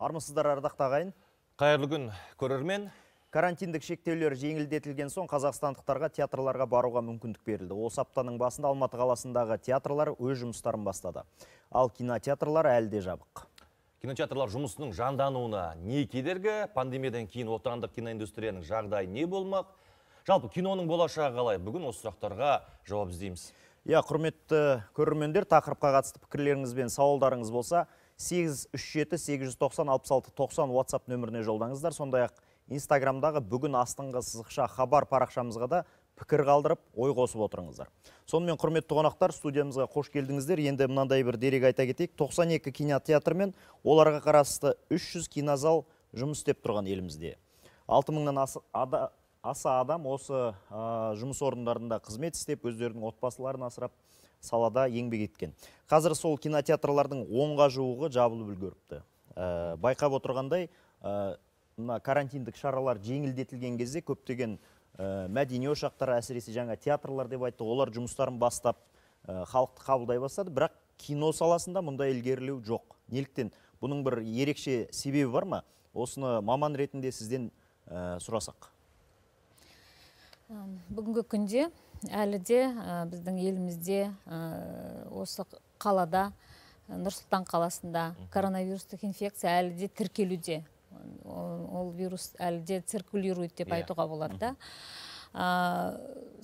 Армысыздар ардақ ағайын. Қайырлы күн көрермен. Карантиндік шектеулер жеңілдетілген соң қазақстандықтарға театрларға баруға мүмкіндік берілді. Осы аптаның басында Алматы қаласындағы театрлар өз жұмыстарын бастады. Ал кинотеатрлар әлі де жабық. Кинотеатрлар жұмысының жандануына не кедергі? Пандемиядан кейін отандық киноиндустрияның жағдайы не болмақ? Жалпы киноның болашағы қалай? Бүгін осы сұрақтарға жауап іздейміз. Құрметті көрермендер, тақырыпқа қатысты пікірлеріңіз бен сауалдарыңыз болса, 837-890-66-90 WhatsApp нөміріне жолдаңыздар. Сондай-ақ Инстаграмдағы бүгін астыңғы сызықша хабар парақшамызға да пікір қалдырып, ой қосып отырыңыздар. Сонымен құрметті қонақтар, студиямызға қош келдіңіздер. Енді мынандай бір дерек айта кетейік. 92 кинотеатр мен оларға қарасты 300 кинозал жұмыс істеп тұрған елімізде. 6000-нан аса адам осы жұмыс орындарында қызмет істеп, өздерінің отбасыларын асырап, салада еңбек еткен. Қазір сол кинотеатрлардың 10-ға жуығы жабылып үлгеріпті. Байқап отырғандай, карантиндік шаралар жеңілдетілген кезде көптеген мәдени ошақтар, әсіресе жаңа театрлар деп айтты, олар жұмыстарын бастап, халықты қабылдай бастады, бірақ кино саласында мұндай ілгерілеу жоқ. Неліктен? Бұның бір ерекше себебі бар ма? Осыны маман ретінде сізден сұрасақ. Бүгінгі күнде әлі де біздің елімізде осы қалада, Нұр-Сұлтан қаласында коронавирустық инфекция әлі де тіркелуде. Ол вирус әлі де циркулирует деп айтуға болады да.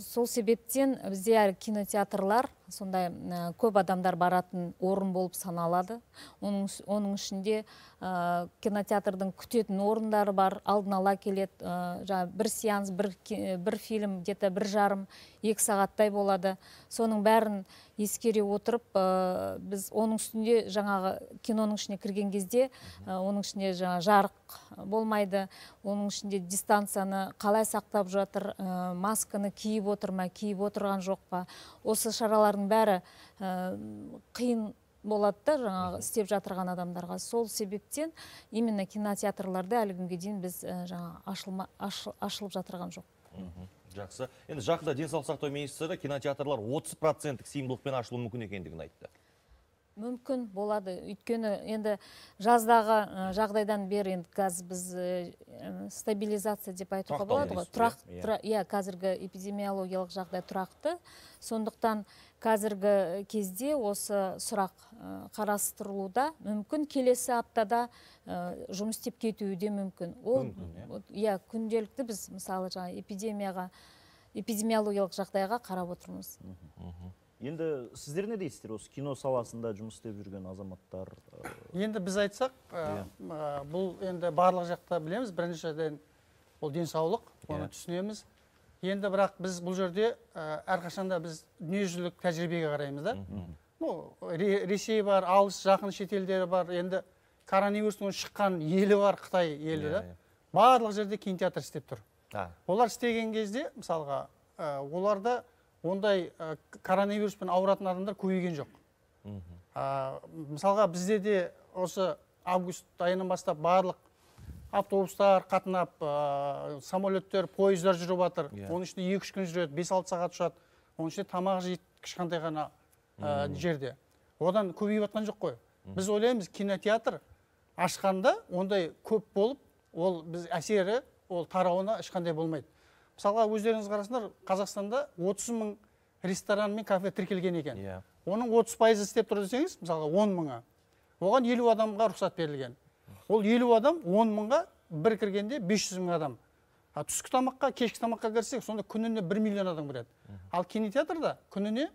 Сол себептен бізде әлі кинотеатрлар сондай көп адамдар баратын орын болып саналады. Оның ішінде кинотеатрдың күтетін орындары бар, алдын ала келеді. Бір сеанс, бір фильм, где-то 1,5-2 сағаттай болады. Соның бәрін ескере отырып, біз оның үстінде жаңағы киноның ішіне кірген кезде, оның ішінде жарық болмайды, оның ішінде дистанцияны қалай сақтап жатыр, масканы киіп отыр ма, киіп отырған жоқ па. Осы шаралардың бәрі қиын болады да, жаңағы істеп жатырған адамдарға. Сол себептен именно кинотеатрларды әлі күнге дейін біз ашылып жатырған жоқ. Жақсы. Енді жақында денсаулық сақтау министрі кинотеатрлар 30% сыйымдылықпен ашылуы мүмкін екендігін айтты. Мүмкін болады. Өйткені енді жаздағы жағдайдан бері енді қазір біз стабилизация деп айтуға болады ғой. Қазіргі эпидемиологиялық жағдай тұрақты. Сондықтан қазіргі кезде осы сұрақ қарастырылуда. Мүмкін келесі аптада жұмыс істеп кетуі де мүмкін. Күнделікті біз мысалы эпидемиологиялық жағдайға қарап отырмыз. Енді сіздер не дейсіздер осы кино саласында жұмыс істеп жүрген азаматтар? Енді біз айтсақ, бұл енді барлық жақта білеміз. Біріншіден ол денсаулық, оны түсінеміз. Енді бірақ біз бұл жерде әрқашанда біз дүниежүзілік тәжірибеге қараймыз да. Ресей бар, алыс жақын шетелдері бар. Енді коронавирустың шыққан елі бар, Қытай елі да. Барлық жерде кинотеатр істеп тұр. Олар істеген кезде, мысалға, оларда ондай коронавируспен ауыратын адамдар көбейген жоқ. Мысалға бізде де осы август айынан бастап барлық автобустар қатынап, самолеттер, пойыздар жүріп жатыр. Оның ішінде 2-3 күн жүреді, 5-6 сағат ұшады. Оның ішінде тамақ жейді кішкентай ғана жерде. Одан көбейіп жатқан жоқ қой. Біз ойлаймыз, кинотеатр ашқанда ондай көп болып, ол біз әсері, ол тарауына ешқандай болмайды. Мысалға, өздеріңіз қарасыңдар, Қазақстанда 30 000 ресторан мен кафе тіркелген екен. Оның 30% істеп тұр десеңіз, мысалға 10 000-ға. Оған 50 адамға рұқсат берілген. Ол 50 адам 10 000-ға бір кіргенде 500 000 адам. Түскі тамаққа, кешкі тамаққа кірсек, сонда күніне 1 миллион адам кіреді. Ал кинотеатрда күніне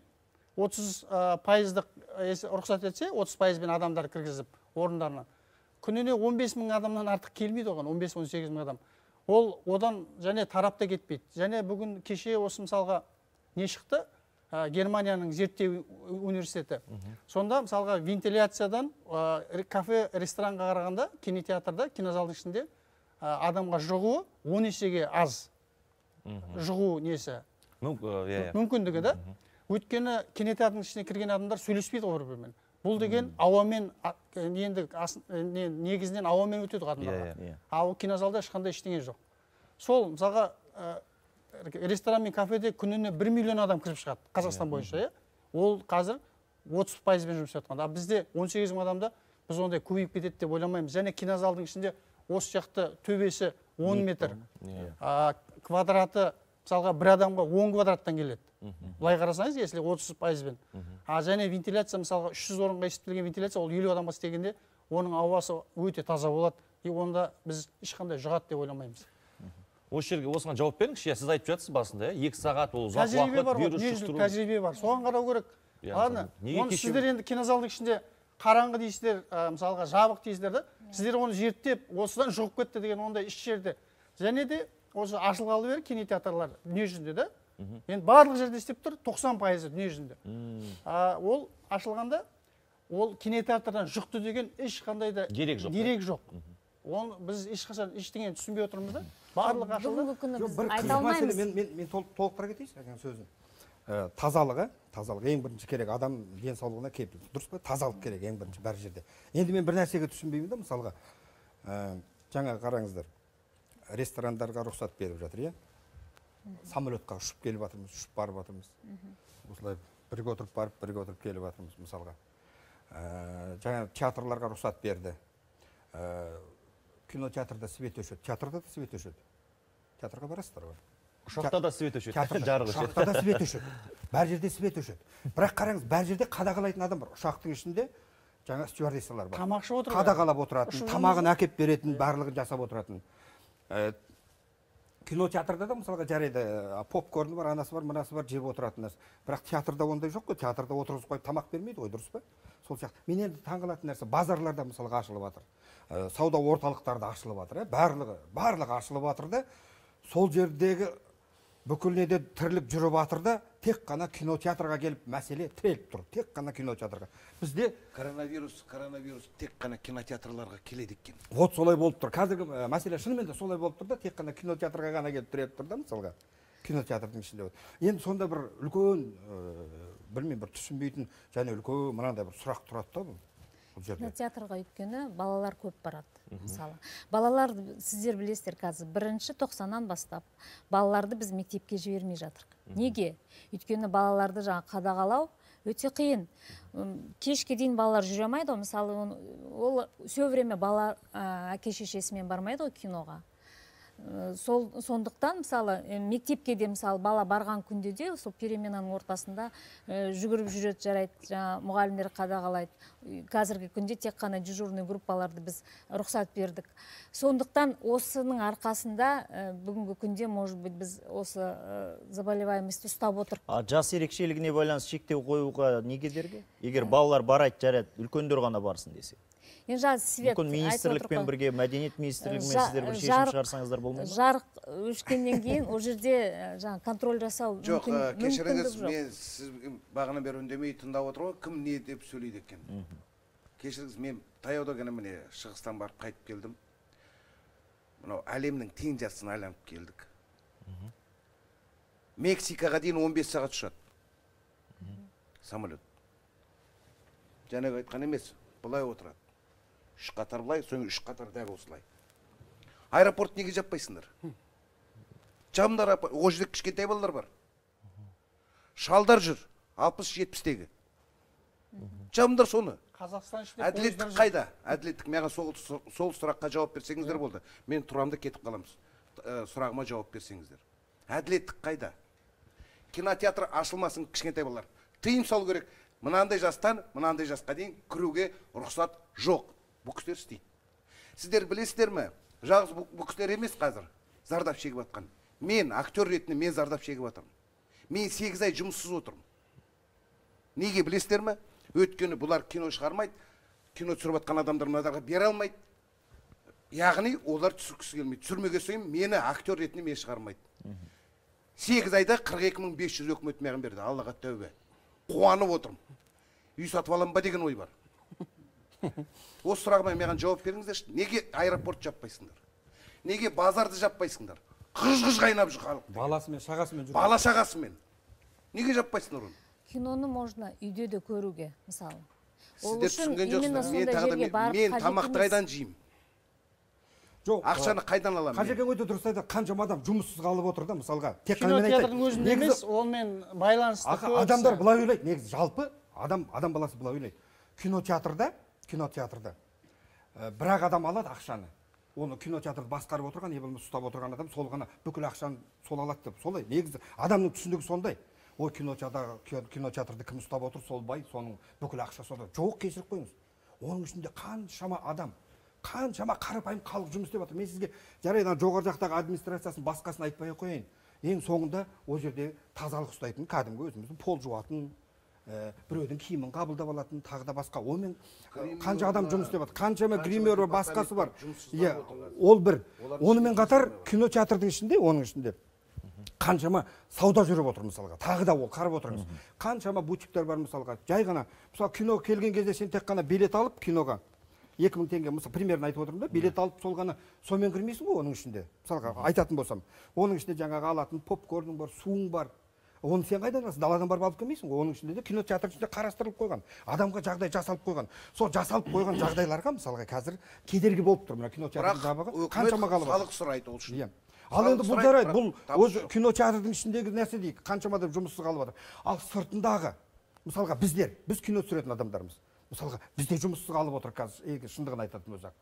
30% рұқсат етсе, 30% бен адамдар кіргізіп орындарына. Күніне 15 000 адамнан артық келмейді оған, 15-18 000 адам. Ол одан және тарапта кетпейді. Және бүгін кеше осы мысалға не шықты? Германияның зерттеу университеті. Сонда мысалға вентиляциядан кафе, ресторанға қарағанда кинотеатрда, кинозалдың ішінде адамға жұғуы 10 есеге аз. Жұғу несі? Мүмкіндігі да. Өйткені кинотеатрдың ішіне кірген адамдар сөйлеспейді бір-бірімен. Бұл деген ауамен, негізінен ауамен өтеді адамдарға. Ал кинозалда ешқандай ештеңе жоқ. Сол, мысалға, ресторан мен кафеде күніне 1 миллион адам кіріп шығады, Қазақстан бойынша. Ол қазір 30% жұмыс жасап жатқан. Бізде 18 000 адамда біз ондай көбейіп кетеді деп ойламаймыз. Және кинозалдың ішінде осы жақты төбесі 10 метр, квадраты мысалға бір адамға 10 квадраттан келеді. Былай қарасаңыз, если 30%-бен. Және вентиляция мысалға 300 орынға есептелген вентиляция, ол 50 адамға істегенде оның ауасы өте таза болады. И онда біз ешқандай жұғады деп ойламаймыз. Осы жерге осыған жауап беріңізші. Сіз айтып жатсыз басында, 2 сағат ол ұзақ тәжірибе бар, уақыт вирус дүниежүзілік жұқтыру. тәжірибе бар. Соған қарау керек. Ладно, оны сіздер енді кинозалдың ішінде қараңғы дейсіздер, мысалға жабық дейсіздер да. Сіздер оны зерттеп, осыдан жұғып кетті деген ондай еш жерде. Және де осы ашылғалы бері кинотеатрлар дүниежүзінде да. Енді барлық жерде істеп тұр, 90% дүниежүзінде. Ол ашылғанда ол кинотеатрдан жұқты деген ешқандай да дерек жоқ. Оны біз ешқашан ештеңені түсінбей отырмыз да. Барлық ашылды. Бүгінгі күні біз айта алмаймыз. Мен толықтыра кетейін саған сөзін. Тазалық ең бірінші керек, адам денсаулығына кепіл. Дұрыс па? Тазалық керек ең бірінші бар жерде. Енді мен бір нәрсеге түсінбеймін да, мысалға жаңа қараңыздар. Ресторандарға рұқсат беріп жатыр, самолетқа ұшып келіп жатырмыз, ұшып барып жатырмыз. Осылай бірге отырып барып, бірге отырып келіп жатырмыз мысалға. Жаңа театрларға рұқсат берді. Кинотеатрда свет өшеді, театрда да свет өшеді. Театрға барасыздар ғой. Ұшақта да свет өшеді, жарық өшеді. Ұшақта да свет өшеді. Бәр жерде свет өшеді. Бірақ қараңыз, бәр жерде қадағалайтын адам бар. Ұшақтың ішінде жаңа стюардессалар бар. Тамақшы отырады. Қадағалап отыратын, тамағын әкеп беретін, барлығын жасап отыратын. Кинотеатрда да мысалға жарайды, попкорны бар, анасы бар, мынасы бар, жеп отыратын нәрсе. Бірақ театрда ондай жоқ қой, театрда отырғызып қойып тамақ бермейді ғой, дұрыс па? Сол сияқты. Мен енді таңғалатын нәрсе, базарларда мысалға ашылып жатыр. Сауда орталықтарда ашылып жатыр, барлығы ашылып жатыр да, сол жердегі бүкіл неде тірлік жүріп жатыр да, тек қана кинотеатрға келіп мәселе тіреліп тұр. Тек қана кинотеатрға. Бізде коронавирус тек қана кинотеатрларға келеді екен. Вот солай болып тұр. Қазіргі мәселе шынымен де солай болып тұр да, тек қана кинотеатрға ғана келіп тіреліп тұр да, мысалға. Кинотеатрдың ішінде. Енді сонда бір үлкен, білмеймін, бір түсінбейтін және үлкен мынандай бір сұрақ тұрады да бұл. Кинотеатрға өйткені балалар көп барады. Мысалы, балалар, сіздер білесіздер қазір, 1-90-нан бастап балаларды біз мектепке жібермей жатырық. Неге? Өйткені балаларды жаңа қадағалау өте қиын. Кешке дейін балалар жүре алмайды, мысалы, ол все время бала әке-шешесімен бармайды ғой киноға. Сондықтан, мысалы, мектепке де, мысалы, бала барған күнде де, сол переменаның ортасында жүгіріп жүреді, жарайды, мұғалімдер қадағалайды. Қазіргі күнде тек қана дежурный группаларды біз рұқсат бердік. Сондықтан осының арқасында бүгінгі күнде, может быть, біз осы заболеваемости ұстап отыр. Жас ерекшелігіне байланысты шектеу қоюға не кедергі? Егер балалар барайды, жарайды, үлкендер ғана барсын десе. Мүмкін министрлікпен бірге, мәдениет министрлігімен сіздер бір шешім шығарсаңыздар болмайды ма? Жарық өшкеннен кейін ол жерде контроль жасау жоқ, кешіріңіз, мен сіз бағана бері үндемей тыңдап отыр ғой, кім не деп сөйлейді екен. Кешіріңіз, мен таяуда ғана міне Шығыстан барып қайтып келдім. Мынау әлемнің тең жартысын айланып келдік. Мексикаға дейін 15 сағат ұшады самолет. Жаңағы айтқан емес, бұлай отырады. 3 қатар бұлай, соң 3 қатар дәл осылай. Аэропорт неге жаппайсыңдар? Жамдар, о жерде кішкентай балалар бар. Шалдар жүр, 60-70-тегі. Жамдар соны. Әділеттік қайда? Әділеттік, маған сол сұраққа жауап берсеңіздер болды. Мен тұрамды кетіп қаламыз. Сұрағыма жауап берсеңіздер. Әділеттік қайда? Кинотеатр ашылмасын кішкентай балалар. Тыйым салу керек. Мынандай жастан, мынандай жасқа дейін кіруге рұқсат жоқ. Бұл кісілер істейді. Сіздер білесіздер ме? Жалғыз бұл кісілер емес қазір зардап шегіп жатқан. Мен актер ретінде мен зардап шегіп жатырмын. Мен 8 ай жұмыссыз отырмын. Неге білесіздер ме? Өйткені бұлар кино шығармайды, кино түсіріп жатқан адамдар назарға бере алмайды. Яғни олар түсіргісі келмейді. Түсірмеге сөйім, мені актер ретінде мен шығармайды. 8 айда 42.500 өкімет маған берді. Аллаға тәубе. Қуанып отырмын. Үй сатып аламын ба деген ой бар. Осы сұрағыма маған жауап беріңіздерші. Неге аэропорт жаппайсыңдар? Неге базарды жаппайсыңдар? Қыж-қыж қайнап жүр халық. Баласымен, шағасымен жүр. Бала шағасымен. Неге жаппайсыңдар оны? Киноны можно үйде де көруге, мысалы. Сіздер түсінген жоқсыздар. Мен тамақты қайдан жеймін? Жоқ, ақшаны қайдан аламын? Қажекең өте дұрыс айтады, қаншама адам жұмыссыз қалып отыр да, мысалға. Кинотеатрдың өзінде емес, онымен байланысты. Адамдар былай ойлайды, негізі жалпы адам баласы былай ойлайды. Кинотеатрда кинотеатрда бір-ақ адам алады ақшаны, оны кинотеатрды басқарып отырған, не болмаса ұстап отырған адам сол ғана бүкіл ақшаны сол алады деп. Солай негізі адамның түсінігі сондай. Ой, кинотеатрды кім ұстап отыр, сол бай, соның бүкіл ақша сонда. Жоқ, кешіріп қойыңыз. Оның ішінде қаншама адам, қаншама қарапайым халық жұмыс істеп жатыр. Мен сізге жарайды жоғары жақтағы администрациясын басқасын айтпай қояйын. Ең соңында ол жерде тазалық ұстайтын, кәдімгі өзіміздің пол жуатын, біреудің киімін қабылдап алатын, тағы да басқа. Онымен қанша адам жұмыс істеп жатыр, қаншама гример бар, басқасы бар. Ол бір. Онымен қатар кинотеатрдың ішінде, оның ішінде қаншама сауда жүріп отыр мысалға. Тағы да ол қарап отырыңыз. Қаншама бутиктер бар мысалға. Жай ғана, мысалы кино келген кезде сен тек қана билет алып киноға 2000 теңге, мысалы примерно айтып отырмын да, билет алып сол ғана сонымен кірмейсің ғой оның ішінде. Мысалға айтатын болсам, оның ішінде жаңағы алатын попкорның бар, суың бар. Оны сен қайдан аласың? Даладан барып алып келмейсің ғой. Оның ішінде де кинотеатр ішінде қарастырылып қойған. Адамға жағдай жасалып қойған. Сол жасалып қойған жағдайларға мысалға қазір кедергі болып тұр. Мына кинотеатрдың жабығы қаншама қалып салық сұрайды ол үшін. Ал енді бұл жарайды, бұл өз кинотеатрдың ішіндегі нәрсе дейік, қаншама адам жұмыссыз қалып жатыр. Ал сыртындағы, мысалға біз кино түсіретін адамдармыз. Мысалға бізде жұмыссыз қалып отыр қазір, шындығын айтатын болсақ.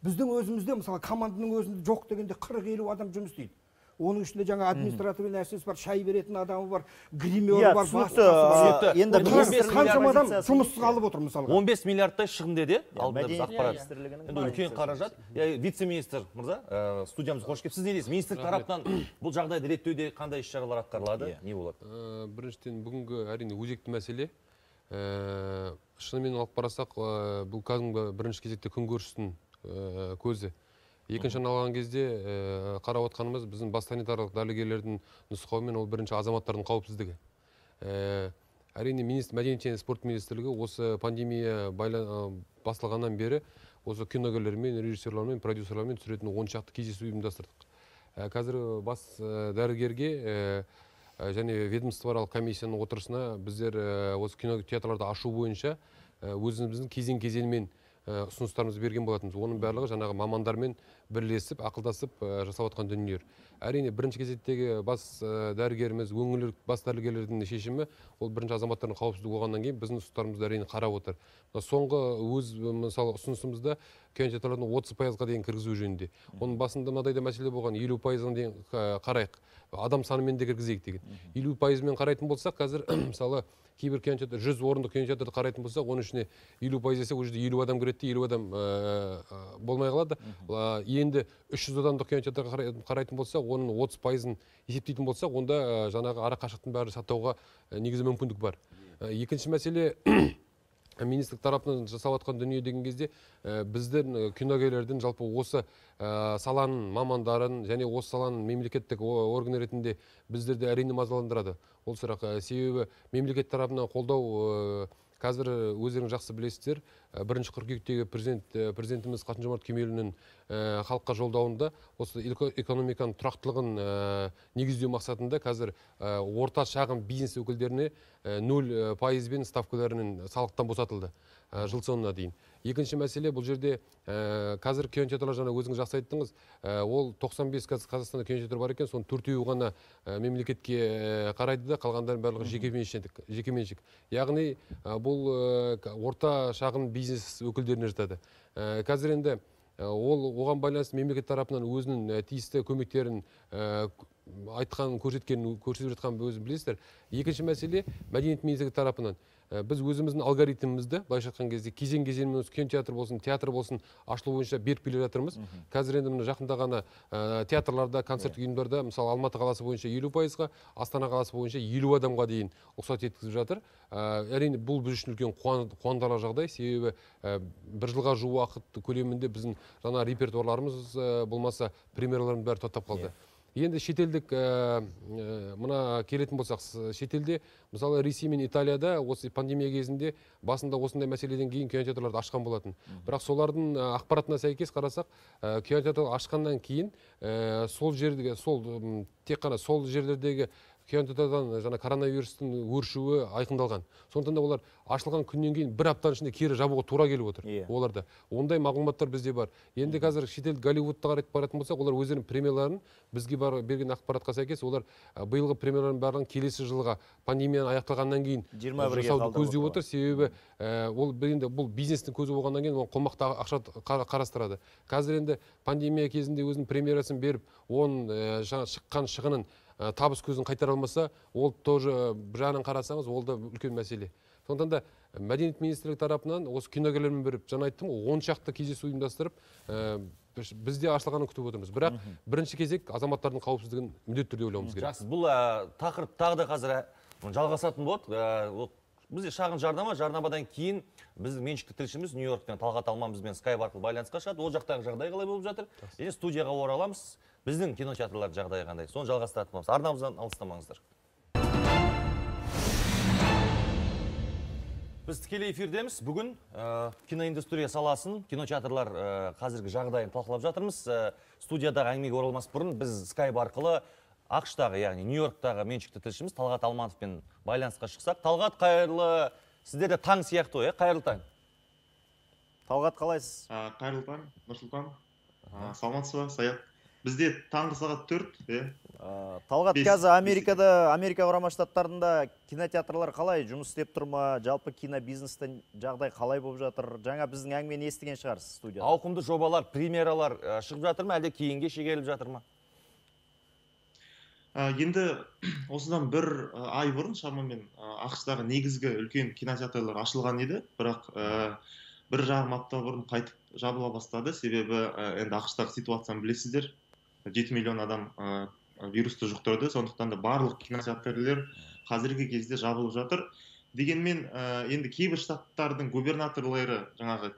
Біздің өзімізде, мысалы команданың өзінде жоқ дегенде 40-50 адам жұмыс істейді. Оның ішінде жаңа административный нәрсесі бар, шай беретін адамы бар, гримері бар, түсінікті. Енді қаншама адам жұмыссыз қалып отыр мысалға. 15 миллиардтай шығын деді, алдында біз Мәдениет ақпарат. министрлігінің Енді үлкен қаражат. Вице-министр мырза, студиямызға қош келіпсіз. Сіз не дейсіз? Министрлік тарапынан бұл жағдайды реттеуде қандай іс-шаралар атқарылады? Не болады? Біріншіден бүгінгі әрине өзекті мәселе. Шынымен алып қарасақ, бұл кәдімгі бірінші кезекте күнкөрістің көзі. Екіншіден алған кезде қарап отқанымыз біздің бас санитарлық дәрігерлердің нұсқауымен ол бірінші азаматтардың қауіпсіздігі. Әрине мәдениет және спорт министрлігі осы пандемия басталғаннан бері осы киногерлермен, режиссерлермен, продюсерлермен түсіретін 10 шақты кездесу ұйымдастырдық. Қазір бас дәрігерге және ведомствоаралық комиссияның отырысына біздер осы кинотеатрларды ашу бойынша өзіміздің кезең-кезеңмен ұсыныстарымызды берген болатынбыз. Оның барлығы жаңағы мамандармен бірлесіп, ақылдасып жасап отқан дүниелер. Әрине бірінші кезектегі бас дәрігеріміз, өңірлік бас дәрігерлердің шешімі ол бірінші азаматтардың қауіпсіздігі болғаннан кейін біздің ұсыныстарымызды әрине қарап отыр. Соңғы өз мысалы ұсынысымызда кинотеатрлардың 30%-ға дейін кіргізу жөнінде. Оның басында мынадай да мәселе болған, 50%-ға дейін қарайық. Адам санымен де кіргізейік деген. 50%-мен қарайтын болсақ, қазір мысалы кейбір кинотеатр 100 орындық кинотеатрды қарайтын болсақ, оның ішіне 50% десе, ол жерде 50 адам кіреді, 50 адам болмай қалады. Енді 300 адамдық кинотеатрға қарайтын болсақ, оның 30%-ын есептейтін болсақ, онда жаңағы ара қашықтың бәрі сақтауға негізі мүмкіндік бар. Екінші мәселе министрлік тарапынан жасап жатқан дүние деген кезде біздің киногерлердің жалпы осы саланың мамандарын және осы саланың мемлекеттік орган ретінде біздерді әрине мазаландырады. Ол сұрақ себебі мемлекет тарапынан қолдау қазір өздеріңіз жақсы білесіздер, 1 қыркүйектегі президентіміз Қасым-Жомарт Кемелұлының халыққа жолдауында осы экономиканың тұрақтылығын негіздеу мақсатында қазір орта шағын бизнес өкілдеріне 0%-бен ставкаларының салықтан босатылды жыл соңына дейін. Екінші мәселе, бұл жерде қазір кинотеатрлар жаңа өзіңіз жақсы айттыңыз, ол 95 Қазақстанда кинотеатр бар екен, соның 4-еуі ғана мемлекетке қарайды да, қалғандардың барлығы жекеменшік. Яғни бұл орта шағын бизнес өкілдеріне жатады. Қазір енді оған байланысты мемлекет тарапынан өзінің тиісті көмектерін көрсетіп жатқан өзін білесіздер. Екінші мәселе, мәдениет министрлігі тарапынан біз өзіміздің алгоритмімізді былайша айтқан кезде кезең-кезеңмен кинотеатр болсын, театр болсын ашылу бойынша беріп келе жатырмыз. Қазір енді жақында ғана театрларда, концерттік ұйымдарда, мысалы Алматы қаласы бойынша 50%-ға, Астана қаласы бойынша 50 адамға дейін рұқсат еткізіп жатыр. Әрине бұл біз үшін үлкен қуантарлық жағдай, себебі 1 жылға жуық уақыт көлемінде біздің жаңа репертуарларымыз болмаса премьераларымыз бәрі тоқтап қалды. Енді шетелдік мына келетін болсақ, шетелде, мысалы Ресей мен Италияда осы пандемия кезінде басында осындай мәселеден кейін кинотеатрларды ашқан болатын. Бірақ солардың ақпаратына сәйкес қарасақ, кинотеатр ашқаннан кейін сол жердегі, тек қана сол жерлердегі кинотеатрдан жаңа коронавирустың өршуі айқындалған. Сондықтан да олар ашылған күннен кейін бір аптаның ішінде кері жабуға тура келіп отыр. Оларда ондай мағлұматтар бізде бар. Енді қазір шетел Голливудта қарайтып баратын болсақ, олар өздерінің премьераларын бізге берген ақпаратқа сәйкес, олар биылғы премьералардың барлығын келесі жылға пандемияның аяқталғаннан кейін жасауды көздеп отыр. Себебі ол енді бұл бизнестің көзі болғаннан кейін ол қомақты ақша қарастырады. Қазір енді пандемия кезінде өзінің премьерасын беріп, оның шыққан шығынын табыс көзін қайтара алмаса, ол тоже бір жағынан қарасаңыз, ол да үлкен мәселе. Сондықтан да мәдениет министрлігі тарапынан осы киногерлермен беріп, жаңа айттым, 10 шақты кездесу ұйымдастырып, бізде ашылғанын күтіп отырмыз. Бірақ бірінші кезек азаматтардың қауіпсіздігін міндетті түрде ойлауымыз керек. Жақсы, бұл тақырып тағы да қазір жалғасатын болады. Бізде шағын жарнамадан кейін біздің меншікті тілшіміз Нью-Йорктен Талғат Алман бізбен скайп арқылы байланысқа шығады. Ол жақтағы жағдай қалай болып жатыр? Және студияға ораламыз. Біздің кинотеатрлар жағдайы қандай? Соны жалғастыратын боламыз. Арнамыздан алыстамаңыздар. Біз тікелей эфирдеміз. Бүгін киноиндустрия саласын, кинотеатрлар қазіргі жағдайын талқылап жатырмыз. Студиядағы әңгімеге оралмас бұрын біз скайп арқылы ақш-тағы, яғни Нью-Йорктағы меншікті тілшіміз Талғат Алмановпен байланысқа шықсақ. Талғат, қайырлы, сіздерде таң сияқты ғой, қайырлы таң. Талғат, қалайсыз? Қайырлы таң, Нұрсұлтан. Саламатсыз ба, Саят? Бізде таңғы сағат 4. Талғат, қазір Америка құрама штаттарында кинотеатрлар қалай жұмыс істеп тұр ма? Жалпы кинобизнестің жағдай қалай болып жатыр? Жаңа біздің әңгімені естіген шығарсыз студияда. Ауқымды жобалар, премьералар шығып жатыр ма, әлде кейінге шегеріліп жатыр ма? Енді осыдан бір ай бұрын шамамен ақш-тағы негізгі үлкен кинотеатрлар ашылған еді, бірақ бір жарым апта бұрын қайтып жабыла бастады. Себебі енді ақш-тағы ситуацияны білесіздер, 7 миллион адам вирусты жұқтырды, сондықтан да барлық кинотеатрлар қазіргі кезде жабылып жатыр. Дегенмен енді кейбір штаттардың губернаторлары жаңағы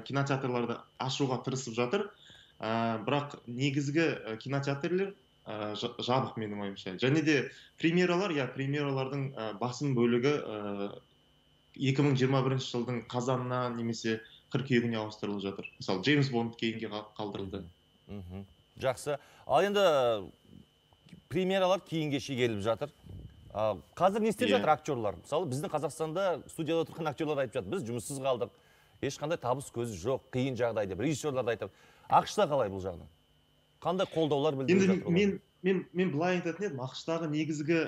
кинотеатрларды ашуға тырысып жатыр, бірақ негізгі кинотеатрлар жабық менің ойымша. Және де премьералардың басым бөлігі 2021 жылдың қазанына немесе қыркүйегіне ауыстырылып жатыр. Мысалы, Джеймс Бонд кейінге қалдырылды. Жақсы. Ал енді премьералар кейінге шегеріліп жатыр. Қазір не істеп жатыр актерлар? Мысалы, біздің Қазақстанда студияда отырған актерлар айтып жатыр, біз жұмыссыз қалдық, ешқандай табыс көзі жоқ, қиын жағдай деп. Режиссерлар айтып. ақш-та қалай бұл жағынан? Қандай қолдаулар білдіріп жатыр? Енді мен былай айтатын едім, ақш-тағы негізгі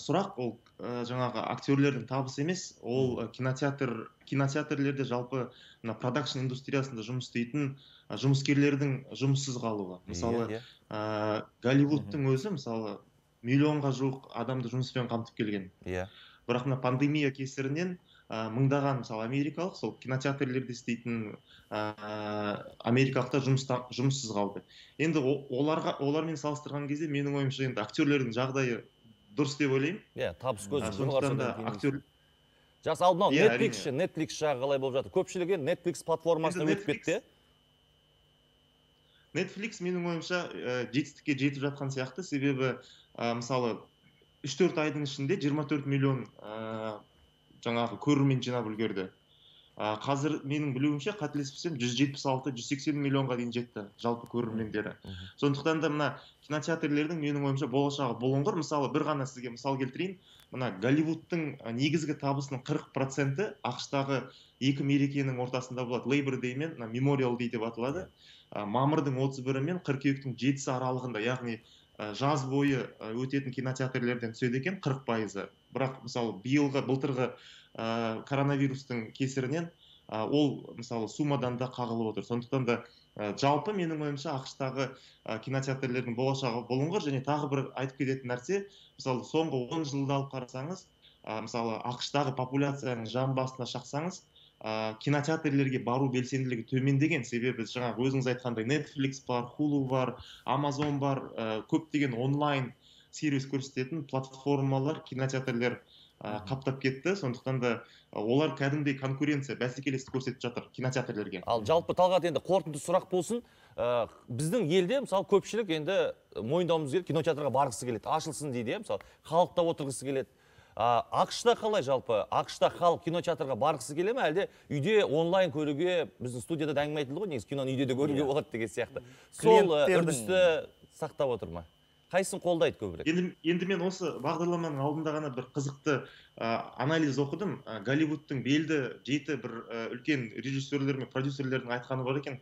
сұрақ ол жаңағы актерлердің табысы емес, ол кинотеатрлерде жалпы продакшн индустриясында жұмыс істейтін жұмыскерлердің жұмыссыз қалуы. Мысалы, Голливудтың өзі мысалы миллионға жуық адамды жұмыспен қамтып келген. Бірақ пандемия кесірінен мыңдаған мысалы америкалық сол кинотеатрлерде істейтін америкалықтар жұмыссыз қалды. Енді олармен салыстырған кезде менің ойымша енді актерлердің жағдайы дұрыс деп ойлаймын. Табыс көзі. Жақсы, ал мынау Netflix жағы қалай болып жатыр? Көпшілігі Netflix платформасына өтіп кетті. Netflix менің ойымша жетістікке жетіп жатқан сияқты, себебі мысалы 3-4 айдың ішінде 24 миллион жаңағы көрермен жинап үлгерді. Қазір менің білуімше, қателеспесем, 176-180 миллионға дейін жетті жалпы көрермендері. Сондықтан да мына кинотеатрлердің менің ойымша болашағы болыңғыр. Мысалы, бір ғана сізге мысал келтірейін. Мына Голливудтың негізгі табысының 40% ақш-тағы екі мерекенің ортасында болады. Labor Day мен Memorial Day деп аталады. Мамырдың 31-і мен қыркүйектің 7-сі аралығында, яғни жаз бойы өтетін кинотеатрлерден түседі екен 40%. Бірақ мысалы былтырғы коронавирустың кесірінен ол мысалы суммадан да қағылып отыр. Сондықтан да жалпы менің ойымша ақш-тағы кинотеатрлердің болашағы болыңғыр. Және тағы бір айтып кететін нәрсе, мысалы соңғы 10 жылда алып қарасаңыз, мысалы ақш-тағы популяцияның жан басына шақсаңыз, кинотеатрлерге бару белсенділігі төмендеген. Себебі жаңағы өзіңіз айтқандай Netflix бар, Hulu бар, Amazon бар, көптеген онлайн сервис көрсететін платформалар кинотеатрлер қаптап кетті. Сондықтан да олар кәдімгідей конкуренция, бәсекелестік көрсетіп жатыр кинотеатрлерге. Ал жалпы Талғат, енді қорытынды сұрақ болсын. Біздің елде мысалы көпшілік енді мойындауымыз керек, кинотеатрға барғысы келеді, ашылсын дейді, мысалы халықта отырғысы келеді. ақш-та қалай жалпы? ақш-та халық кинотеатрға барғысы келе ме, әлде үйде онлайн көруге, біздің студияда да әңгіме айтылды ғой, негізі киноны үйде де көруге болады деген сияқты. Сол үрдісті сақтап отыр ма? қайсысын қолдайды көбірек? Енді мен осы бағдарламаның алдында ғана бір қызықты анализ оқыдым. Голливудтың белді жеті бір үлкен режиссерлер мен продюсерлердің айтқаны бар екен.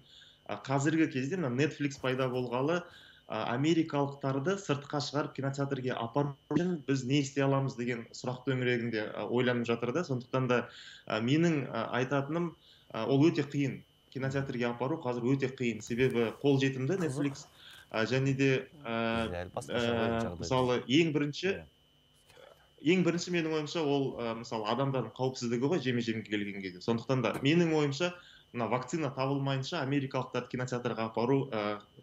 Қазіргі кезде мына Netflix пайда болғалы америкалықтарды сыртқа шығарып кинотеатрге апару үшін біз не істей аламыз деген сұрақ төңірегінде ойланып жатыр да. Сондықтан да менің айтатыным, ол өте қиын. Кинотеатрге апару қазір өте қиын. Себебі қолжетімді Netflix және де мысалы ең бірінші менің ойымша ол мысалы адамдардың қауіпсіздігі ғой, жеме-жемге келген кезде. Сондықтан да менің ойымша мына вакцина табылмайынша америкалықтарды кинотеатрға апару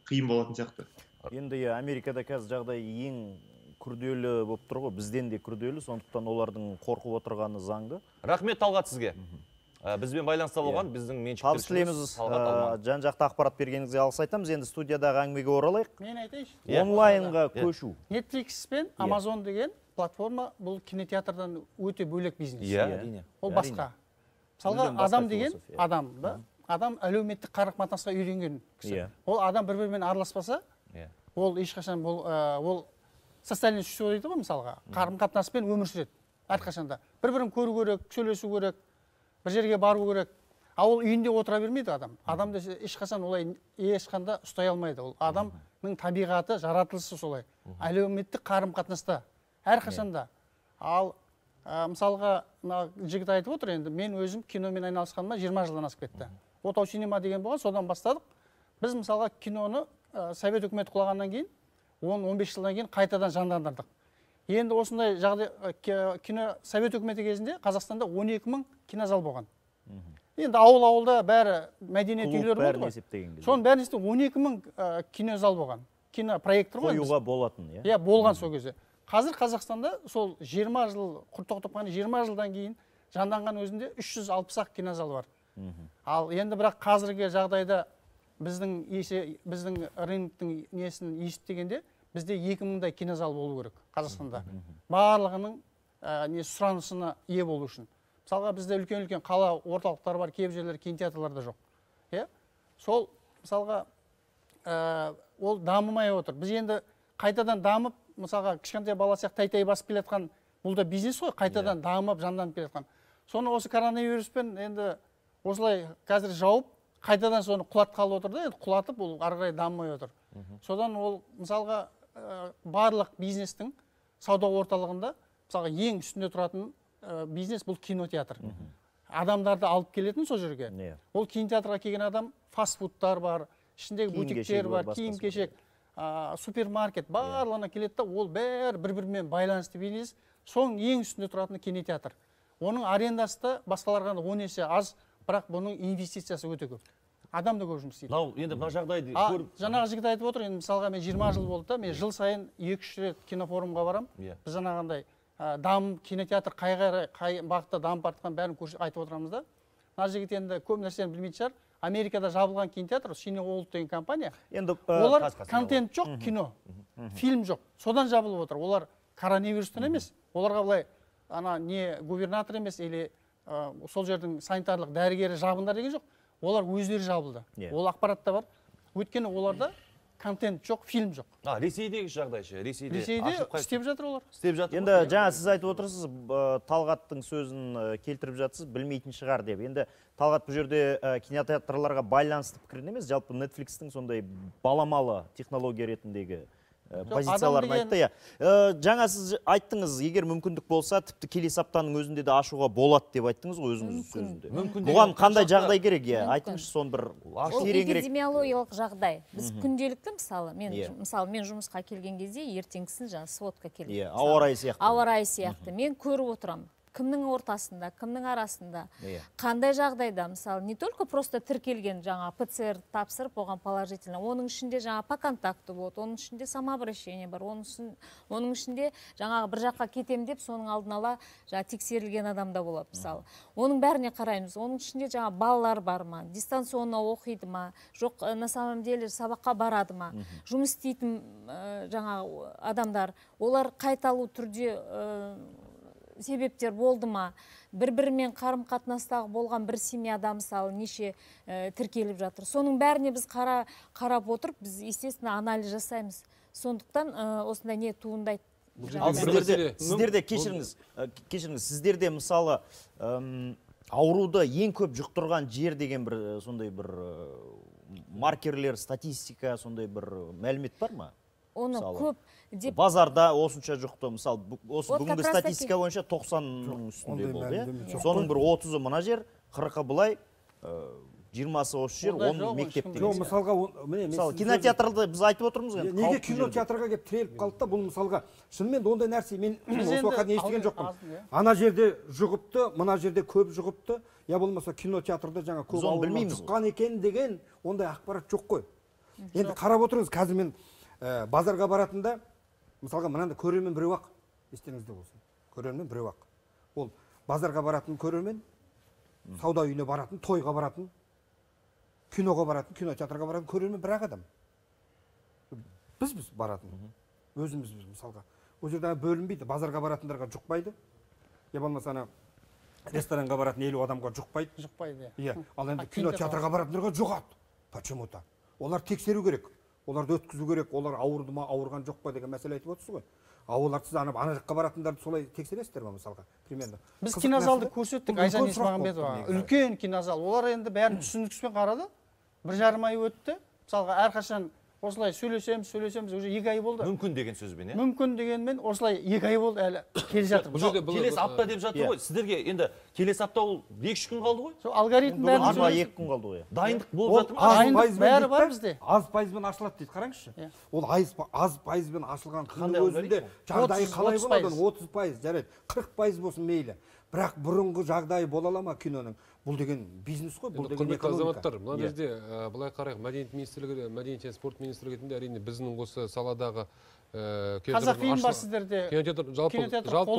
қиын болатын сияқты. Енді Америкада қазір жағдай ең күрделі болып тұр ғой, бізден де күрделі, сондықтан олардың қорқып отырғаны заңды. Рахмет Талғат сізге. Бізбен байланыста болған біздің табыс тілейміз. Жан-жақты ақпарат бергеніңізге алғыс айтамыз. Енді студиядағы әңгімеге оралайық. Мен айтайыншы. Онлайнға көшу. Netflix пен Amazon деген платформа бұл кинотеатрдан өте бөлек бизнес. Ол басқа. Мысалға адам деген адам әлеуметтік қарым-қатынасқа үйренген кісі. Ол адам бір-бірімен араласпаса, ол ешқашан ол социальный существо дейді ғой, мысалға қарым-қатынаспен өмір сүреді әрқашанда. Бір-бірін көру керек, сөйлесу керек, бір жерге бару керек. Ал ол үйінде отыра бермейді адам. Адамды ешқашан олай ешқанда ұстай алмайды. Ол адамның табиғаты, жаратылысы солай. Әлеуметтік қарым-қатынаста әрқашанда. Ал мысалға жігіт айтып отыр, енді мен өзім киномен айналысқаныма 20 жылдан асып кетті. Отау синема деген болған, содан бастадық. Біз мысалға киноны Совет үкіметі құлағаннан кейін 10-15 жылдан кейін қайтадан жандандырдық. Енді осындай жағдай кино Совет үкіметі кезінде Қазақстанда 12 000 кинозал болған. Енді ауыл-ауылда бәрі мәдениет үйлері болды ғой. Соның бәрін есте 12 000 кинозал болған. Кинопроектор ғой. Қоюға болатын, иә? Болған сол кезде. Қазір Қазақстанда сол 20 жыл, тоқтапқан 20 жылдан кейін жанданған өзінде 360 кинозал бар. Ал енді бірақ қазіргі жағдайда біздің рыноктың несін есептегенде бізде 2000-дай кинозал болу керек Қазақстанда. Барлығының сұранысына ие болу үшін. Мысалға бізде үлкен-үлкен қала орталықтар бар, кейбір жерлер кинотеатрларда жоқ. Сол мысалға ол дамымай отыр. Біз енді қайтадан дамып, мысалға кішкентай бала сияқты тай-тай басып келе жатқан, бұл да бизнес қой, қайтадан дамып, жанданып келе жатқан. Соны осы коронавируспен енді осылай қазір жауып, қайтадан соны құлатқалы отыр да, енді құлатып, ол ары қарай дамымай отыр. Содан ол мысалға барлық бизнестің сауда орталығында мысалға ең үстінде тұратын бизнес бұл кинотеатр. Адамдарды алып келетін сол жерге. Ол кинотеатрға келген адам фастфудтар бар, ішіндегі бутиктер бар, киім-кешек, супермаркет барлығына келеді да, ол бәрі бір-бірімен байланысты бизнес. Соның ең үстінде тұратын кинотеатр. Оның арендасы да басқаларға 10 есе аз, бірақ бұның инвестициясы өте көп. Адам да көп жұмыс істейді. Енді мына жағдайды көріп, жаңағы жігіт айтып отыр, енді мысалға мен 20 жыл болды да, мен жыл сайын 2-3 рет кинофорумға барам. Біз жаңағындай кинотеатр қай бағытта дамып бартқан бәрін айтып отырамыз да. Мына жігіт енді көп нәрсені білмейтін шығар. Америкада жабылған кинотеатр, Cineworld деген компания. Олар контент жоқ, кино, фильм жоқ. Содан жабылып отыр. Олар коронавирустан емес. Оларға былай не губернатор емес, или сол жердің санитарлық дәрігері жабыңдар деген жоқ. Олар өздері жабылды. Ол ақпаратта бар. Өйткені оларда контент жоқ, фильм жоқ. Ресейдегі жағдай ше? Ресейде істеп жатыр олар. Енді жаңа сіз айтып отырсыз, Талғаттың сөзін келтіріп жатсыз, білмейтін шығар деп. Енді Талғат бұл жерде кинотеатрларға байланысты пікірін емес, жалпы Netflix-тің сондай баламалы технология ретіндегі позицияларын айтты. Жаңа сіз айттыңыз, егер мүмкіндік болса, тіпті келесі аптаның өзінде де ашуға болады деп айттыңыз ғой өзіңіз сөзінде. Бұған қандай жағдай керек? Айтыңызшы, соны бір тереңірек. Эпидемиологиялық жағдай. Біз күнделікті мысалы, мен жұмысқа келген кезде ертеңгісін жаңа сводка келеді. Ауа райы сияқты. Ауа райы сияқты. Мен көріп отырамын. Кімнің ортасында, кімнің арасында, қандай жағдайда, мысалы, не только просто тіркелген жаңа ПЦР тапсырып, оған положительно, оның ішінде жаңа по контакту болады, оның ішінде самообращение бар, оның ішінде жаңағы бір жаққа кетем деп, соның алдын ала жаңа тексерілген адамда болады, мысалы. Оның бәріне қараймыз, оның ішінде жаңа балалар бар ма, дистанционно оқиды ма, жоқ, на самом деле сабаққа барады ма, жұмыс істейтін жаңа адамдар, олар қайталу түрде себептер болды ма, бір-бірімен қарым-қатынастағы болған бір семьяда мысалы неше тіркеліп жатыр. Соның бәріне біз қарап отырып, біз естественно анализ жасаймыз. Сондықтан осындай не туындайды. Ал сіздерде кешіріңіз, сіздерде мысалы ауруды ең көп жұқтырған жер деген бір сондай бір маркерлер, статистика, сондай бір мәлімет бар ма? Оны көп деп базарда осынша жұқты, мысалы осы бүгінгі статистика бойынша 90-ның үстінде болды. Соның бір 30-ы мына жер, 40-ы былай, 20-сы осы жер, 10 мектеп деген. Мысалға, мысалы кинотеатрды біз айтып отырмыз ғой. Неге кинотеатрға келіп тіреліп қалды да, бұл мысалға шынымен ондай нәрсе мен осы уақытқа естіген жоқпын. Ана жерде жұғыпты, мына жерде көп жұғыпты, я болмаса кинотеатрда жаңа көп аурулар жұққан екен деген ондай ақпарат жоқ қой. Енді қарап отырыңыз, қазір мен базарға баратында, мысалға мынандай көрермен біреу ақ, естеріңізде болсын. Көрермен біреу ақ. Ол базарға баратын көрермен, сауда үйіне баратын, тойға баратын, киноға баратын, кинотеатрға баратын көрермен бір ақ адам. Біз баратын. Өзіміз мысалға. Ол жерде бөлінбейді. Базарға баратындарға жұқпайды. Я болмаса ана ресторанға баратын 50 адамға жұқпайды. Жұқпайды. Иә. Ал енді кинотеатрға баратындарға жұғады. Почему-то. Олар тексеру керек. Оларды өткізу керек. Олар ауырды ма, ауырған жоқ па деген мәселе айтып отырсыз ғой. Олар сіз ана жаққа баратындарды солай тексересіздер ме мысалға? Примерно. Біз кинозалды көрсеттік, Айжан Есмағамбетова. Үлкен кинозал. Олар енді бәрін түсінікпен қарады. 1,5 ай өтті. Мысалға әрқашан осылай сөйлесеміз, уже 2 ай болды. Мүмкін деген сөзбен, иә? Мүмкін дегенмен осылай 2 ай болды әлі келе жатыр. Келесі апта деп жатыр ғой. Сіздерге енді келесі апта ол 2-3 күн қалды ғой? Сол алгоритм бәрін 2 күн қалды ғой. Дайындық болып жатыр ма? Дайындық бәрі бар бізде. Аз пайызбен ашылады дейді. Қараңызшы. Ол аз пайызбен ашылған күннің өзінде жағдайы қалай болады? 30% жарайды. 40% болсын мейлі. Бірақ бұрынғы жағдайы бола ала ма киноның? Бұл деген бизнес қой, бұл деген экономика. Мына жерде былай қарайық, мәдениет министрлігі, мәдениет және спорт министрлігінде әрине біздің осы саладағы Қазақфильм бар сіздерде. Жалпы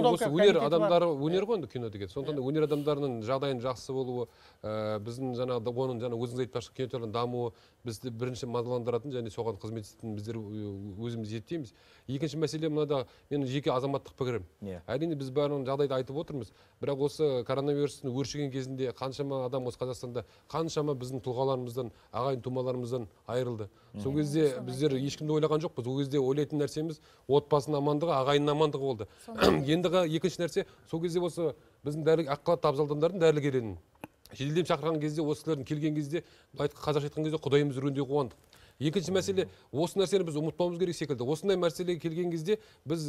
осы өнер адамдары, өнер ғой енді кино деген. Сондықтан да өнер адамдарының жағдайының жақсы болуы, біздің жаңағы оның өзіңіз айтпақшы кинотеатрдың дамуы бізді бірінші мазаландыратын және соған қызмет ететін біздер өзіміз зерттейміз. Екінші мәселе мынада менің жеке азаматтық пікірім. Әрине біз бәрін жағдайды айтып отырмыз, бірақ осы коронавирустың өршіген кезінде қаншама адам осы Қазақстанда, қаншама біздің тұлғаларымыздан, ағайын тумаларымыздан айырылды. Сол кезде біздер ешкімді ойлаған жоқпыз. Ол кезде ойлайтын нәрсеміз отбасының амандығы, ағайынның амандығы болды. Ендігі екінші нәрсе, сол кезде осы біздің ақ халатты абзалдандардың дәрігерлерінің жеделден шақырған кезде, осылардың келген кезде, қазақша айтқан кезде құдайымыз үргенде қуандық. Екінші мәселе, осы нәрсені біз ұмытпауымыз керек секілді. Осындай мәселеге келген кезде біз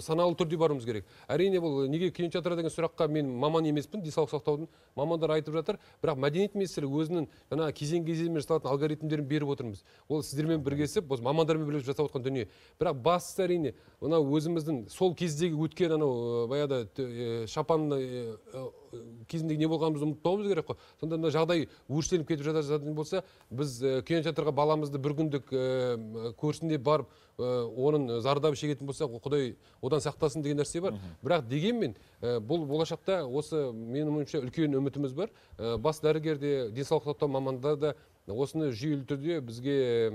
саналы түрде баруымыз керек. Әрине бұл неге кинотеатр деген сұраққа мен маман емеспін, денсаулық сақтаудың. Мамандар айтып жатыр, бірақ мәдениет министрлігі өзінің жаңа кезең-кезеңмен жасалатын алгоритмдерін беріп отырмыз. Ол сіздермен біргесіп, осы мамандармен бірігіп жасап отқан дүние. Бірақ бастысы әрине, мына өзіміздің сол кездегі өткен анау баяда шапан кезіндегі не болғанымызды ұмытпауымыз керек қой. Сонда мына жағдай өршеленіп кетіп жататын болса, біз кинотеатрға баламызды бір күндік көрсінде барып, оның зардабы шегетін болса, Құдай одан сақтасын деген нәрсе бар. Бірақ дегенмен, бұл болашақта осы менің ойымша үлкен үмітіміз бар. Бас дәрігерде, денсаулық сақтау мамандары да осыны жүйелі түрде бізге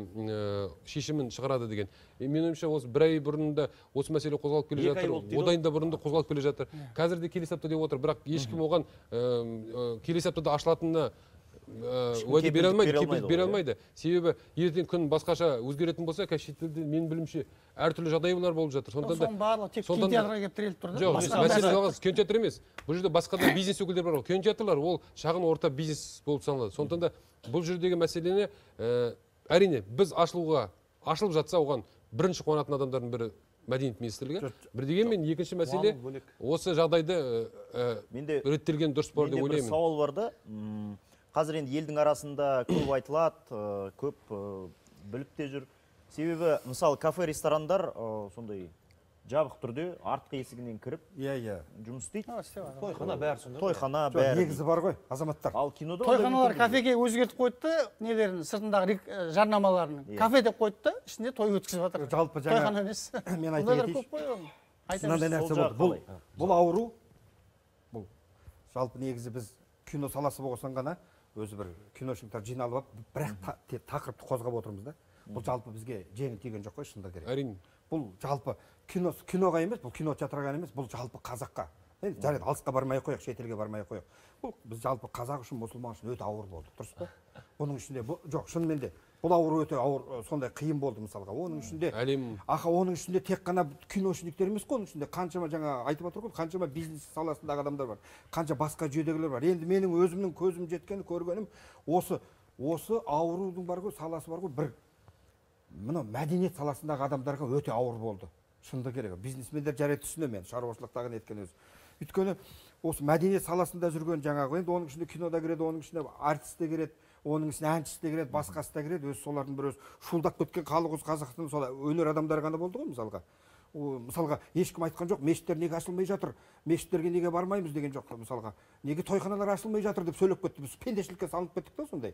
шешімін шығарады деген. Менің ойымша осы бір ай бұрында осы мәселе қозғалып келе жатыр. Одан да бұрында қозғалып келе жатыр. Қазір де келесі апта деп отыр, бірақ ешкім оған келесі аптада ашылатынына уәде бере алмайды. Себебі ертең күн басқаша өзгеретін болса, шетелде менің білімше әртүрлі жағдайлар болып жатыр. Соның барлығы тек кинотеатрға келіп тіреліп тұр да? Жоқ, мәселе жалғыз кинотеатр емес. Бұл жерде басқа да бизнес өкілдері бар. Кинотеатрлар ол шағын орта бизнес болып саналады. Сондықтан да бұл жердегі мәселені әрине біз ашылып жатса оған бірінші қуанатын адамдардың бірі мәдениет министрлігі. Бір дегенмен екінші мәселе осы жағдайды реттелген дұрыс бар деп ойлаймын. Менде бір сауал бар да. Қазір енді елдің арасында көп айтылады, көп біліп те жүр. Себебі, мысалы, кафе, ресторандар сондай жабық түрде артқы есігінен кіріп, жұмыс істейді. Тойхана бәрі сонда. Тойхана бәрі. Негізі бар ғой, азаматтар. Ал кинода тойханалар кафеге өзгертіп қойды, нелерін сыртындағы жарнамаларын. Кафе деп қойды, ішінде той өткізіп жатыр. Жалпы жаңа мен айта кетейінші. Мынандай нәрсе болды. Бұл ауру, бұл жалпы негізі біз кино саласы болған ғана өзі бір киношниктар жиналып алып, бірақ тақырыпты қозғап отырмыз да. Бұл жалпы бізге жеңіл тиген жоқ қой, шынында керек. Әрине. Бұл жалпы киноға емес, бұл кинотеатрға емес, бұл жалпы қазаққа. Жарайды, алысқа бармай қояйық, шетелге бармай қояйық. Бұл біз жалпы қазақ үшін, мұсылман үшін өте ауыр болды, дұрыс па? Бұның ішінде жоқ, шынымен де бұл ауыр өте ауыр, сондай қиын болды мысалға. Оның ішінде оның ішінде тек қана киношниктер емес қой, оның ішінде қаншама жаңа айтып отыр ғой, қаншама бизнес саласындағы адамдар бар, қанша басқа жүйедегілер бар. Енді менің өзімнің көзім жеткен, көргенім осы аурудың бар ғой, саласы бар ғой, бір мына мәдениет саласындағы адамдарға өте ауыр болды. Шынында керек. Бизнесмендер жарайды түсіне, мен шаруашылықтағы неткен өзі. Өйткені осы мәдениет саласында жүрген жаңағы, енді оның ішінде кинода кіреді, оның ішінде артист те кіреді, оның ішінде әнші де кіреді, басқасы да кіреді. Өзі солардың бір шулдап кеткен халық осы Қазақстан сол өнер адамдары ғана болды ғой мысалға. Мысалға ешкім айтқан жоқ, мешіттер неге ашылмай жатыр, мешіттерге неге бармаймыз деген жоқ мысалға. Неге тойханалар ашылмай жатыр деп сөйлеп кетті. Біз пендешілікке салынып кеттік та сондай.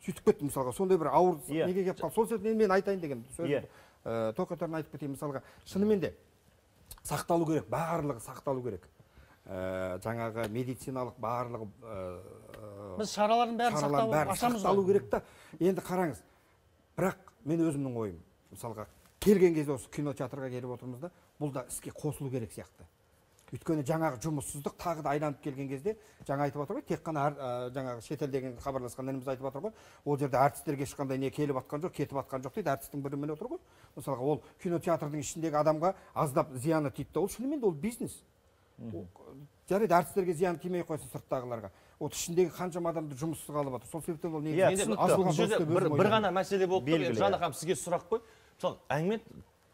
Сөйтіп кетті мысалға. Сондай бір ауыр неге келіп қалды. Сол себептен мен айтайын деген сөз. Тоқетарын айтып кетейін мысалға. Шынымен де сақталу керек, барлығы сақталу керек. Жаңағы медициналық барлығы біз шаралардың бәрін сақталу керек та. Енді қараңыз, бірақ мен өзімнің ойым, мысалға келген кезде осы кинотеатрға келіп отырмыз да, бұл да іске қосылу керек сияқты. Өйткені жаңағы жұмыссыздық тағы да айналып келген кезде, жаңа айтып отыр ғой, тек қана жаңағы шетелдеген хабарласқандарымыз айтып отыр ғой, ол жерде артистерге ешқандай не келіп атқан жоқ, кетіп атқан жоқ дейді, артистің бірімен отыр ғой. Мысалға ол кинотеатрдың ішіндегі адамға аздап зияны тиді де, ол шынымен де ол бизнес. Жарайды, артистерге зиян тимей қойса сырттағыларға. Ол ішіндегі қаншама адамды жұмыссыз қалып жатыр. Сол себептен ол негізі бір ғана мәселе болып тұр. Жан ағам, сізге сұрақ қой. Мысалы, әңгіме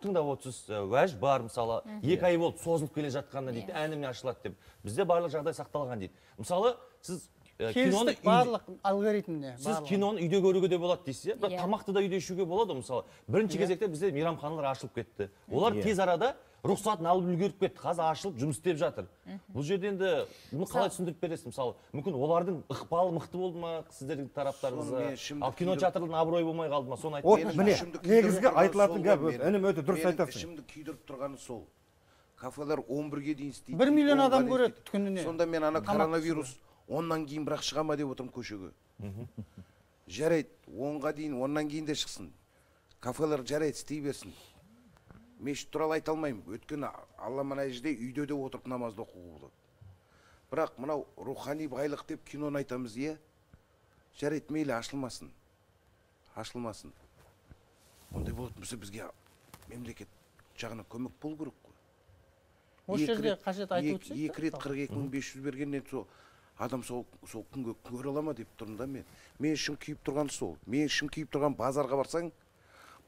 тыңдап отырсыз, уәж бар мысалы, 2 ай болып созылып келе жатқанда дейді, әніме ашылады деп. Бізде барлық жағдай сақталған дейді. Мысалы, сіз келістік барлық алгоритміне. Сіз киноны үйде көруге де болады дейсіз, бірақ тамақты да үйде ішуге болады. Мысалы, бірінші кезекте бізде мейрамханалар ашылып кетті. Олар тез арада рұқсатын алып үлгеріп кетті, қазір ашылып жұмыс істеп жатыр. Бұл жерде енді бұны қалай түсіндіріп бересіз? Мысалы, мүмкін олардың ықпалы мықты болды ма сіздердің тараптарыңызға? Ал кинотеатрдың абыройы болмай қалды ма? Соны айтып беріңіз. Міне, негізгі айтылатын гәп, інім өте дұрыс айтасың. Ішімді күйдіріп тұрғаны сол. Кафелер 11-ге дейін істейді. 1 миллион адам көреді күніне. Сонда мен ана коронавирус 10-нан кейін бірақ шыға ма деп отырмын көшеге. Жарайды, 10-ға дейін, 10-нан кейін де шықсын. Кафелер жарайды, істей берсін. Мешіт туралы айта алмаймын. Өйткені Алла мына жерде үйде де отырып намазды оқуға болады. Бірақ мынау рухани байлық деп киноны айтамыз, иә? Жарайды, мейлі ашылмасын. Ашылмасын. Ондай болатын болса бізге мемлекет жағынан көмек болу керек қой. Осы жерде қажет айтып өтсек. 2 рет 42.500 бергеннен сол адам сол күнге көре ала ма деп тұрмын да мен. Мен үшін күйіп тұрған сол. Мен үшін күйіп тұрған базарға барсаң,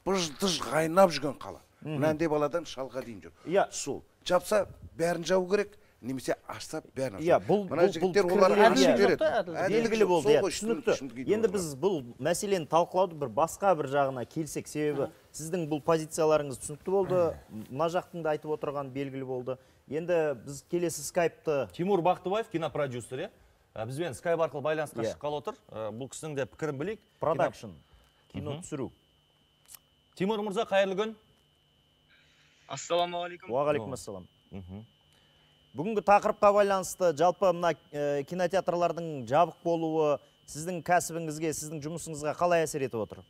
быж-дыж қайнап жүрген қала. Мынандай баладан шалға дейін жүр. Сол. Жапса бәрін жабу керек, немесе ашса бәрін ашса. Мына жігіттер олар ашып береді. Белгілі болды, түсінікті. Енді біз бұл мәселені талқылауды бір басқа бір жағына келсек, себебі сіздің бұл позицияларыңыз түсінікті болды, мына жақтың да айтып отырған белгілі болды. Енді біз келесі скайпты... Тимур Бақтыбаев, кинопродюсер, бізбен скайп арқылы байланысқа шыққалы отыр. Бұл кісінің де пікірін білейік. Продакшн, кино түсіру. Тимур мырза, қайырлы күн. Ассаламуалейкум. Уағалейкум ассалам. Бүгінгі тақырыпқа байланысты жалпы мына кинотеатрлардың жабық болуы сіздің кәсібіңізге, сіздің жұмысыңызға қалай әсер етіп отыр?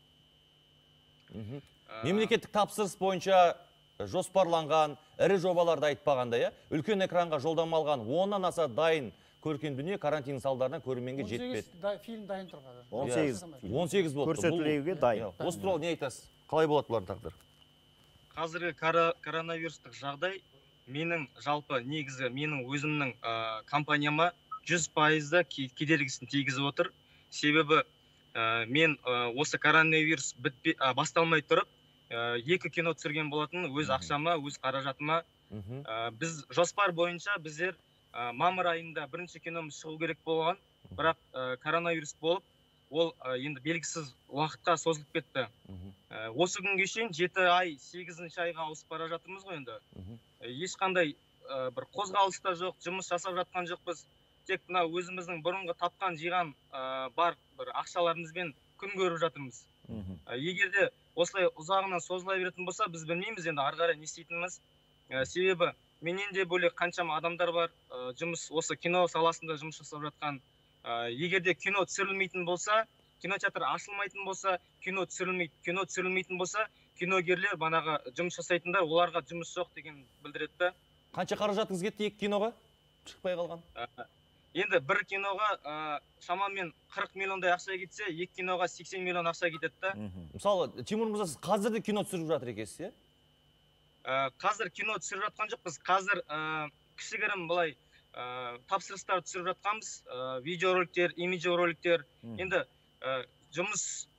Мемлекеттік тапсырыс бойынша жоспарланған ірі жобаларды айтпағанда, үлкен экранға жолдамалған 10-нан аса дайын көркем дүние карантин салдарынан көрерменге жетпеді. 18 фильм дайын тұр қазір. 18 болды. Көрсетілуге дайын. Осы туралы не айтасыз? Қалай болады бұлардың тағдыры? Қазіргі коронавирустық жағдай менің жалпы негізі менің өзімнің компанияма 100% кедергісін тигізіп отыр. Себебі мен осы коронавирус басталмай тұрып 2 кино түсірген болатын, өз ақшама, өз қаражатыма. Біз жоспар бойынша біздер мамыр айында бірінші киномыз шығу керек болған, бірақ коронавирус болып, ол енді белгісіз уақытқа созылып кетті. Осы күнге шейін 7 ай, 8-ші айға ауысып бара жатырмыз ғой енді. Ешқандай бір қозғалыс та жоқ, жұмыс жасап жатқан жоқпыз. Тек мына өзіміздің бұрынғы тапқан жиған бар бір ақшаларымызбен күн көріп жатырмыз. Егер де осылай ұзағынан созыла беретін болса, біз білмейміз енді ары қарай не істейтініміз. Себебі менен де бөлек қаншама адамдар бар, жұмыс осы кино саласында жұмыс жасап жатқан. Егер де кино түсірілмейтін болса, кинотеатр ашылмайтын болса, кино түсірілмейтін болса, киногерлер банаға жұмыс жасайтындар, оларға жұмыс жоқ деген білдіреді. Қанша қаражатыңыз кетті екі киноға? Шықпай қалған? енді бір киноға шамамен 40 миллиондай ақша кетсе, екі киноға 80 миллион ақша кетеді да. Мысалы, Тимур мырза, сіз қазір де кино түсіріп жатыр екенсіз, Қазір кино түсіріп жатқан жоқпыз. Қазір кішігірім былай тапсырыстар түсіріп жатқанбыз. Видеороликтер, имидж роликтер. Енді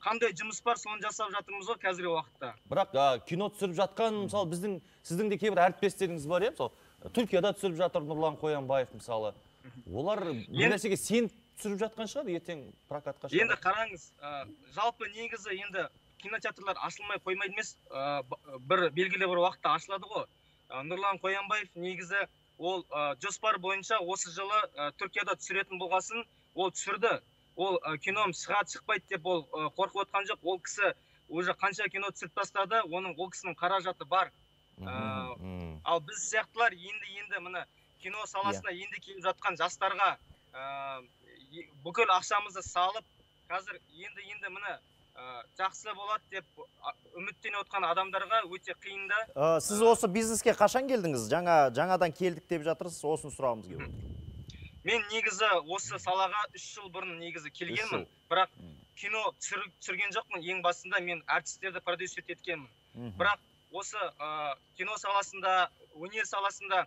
қандай жұмыс бар, соны жасап жатырмыз ғой қазіргі уақытта. бірақ кино түсіріп жатқан, мысалы, сіздің де кейбір әріптестеріңіз бар, мысалы, Түркияда түсіріп жатыр Нұрлан Қоянбаев, мысалы. Олар бір нәрсеге сен түсіріп жатқан шығар, ертең прокатқа шығар. Енді қараңыз, жалпы негізі енді кинотеатрлар ашылмай қоймайды емес, бір белгілі бір уақытта ашылады ғой. Нұрлан Қоянбаев негізі ол жоспар бойынша осы жылы Түркияда түсіретін болғасын, ол түсірді. Ол кином шықпайды деп ол қорқып отқан жоқ. Ол кісі уже қанша кино түсіріп тастады, ол кісінің қаражаты бар. Ал біз сияқтылар енді міне кино саласына енді келіп жатқан жастарға бүкіл ақшамызды салып, қазір енді міне жақсы болады деп үміттеніп отқан адамдарға өте қиын да. Сіз осы бизнеске қашан келдіңіз? Жаңадан келдік деп жатырсыз, осыны сұрағымыз келіп отыр. Мен негізі осы салаға 3 жыл бұрын негізі келгенмін, бірақ кино түсірген жоқпын. Ең басында мен артистерді продюсер еткенмін. Бірақ осы кино саласында, өнер саласында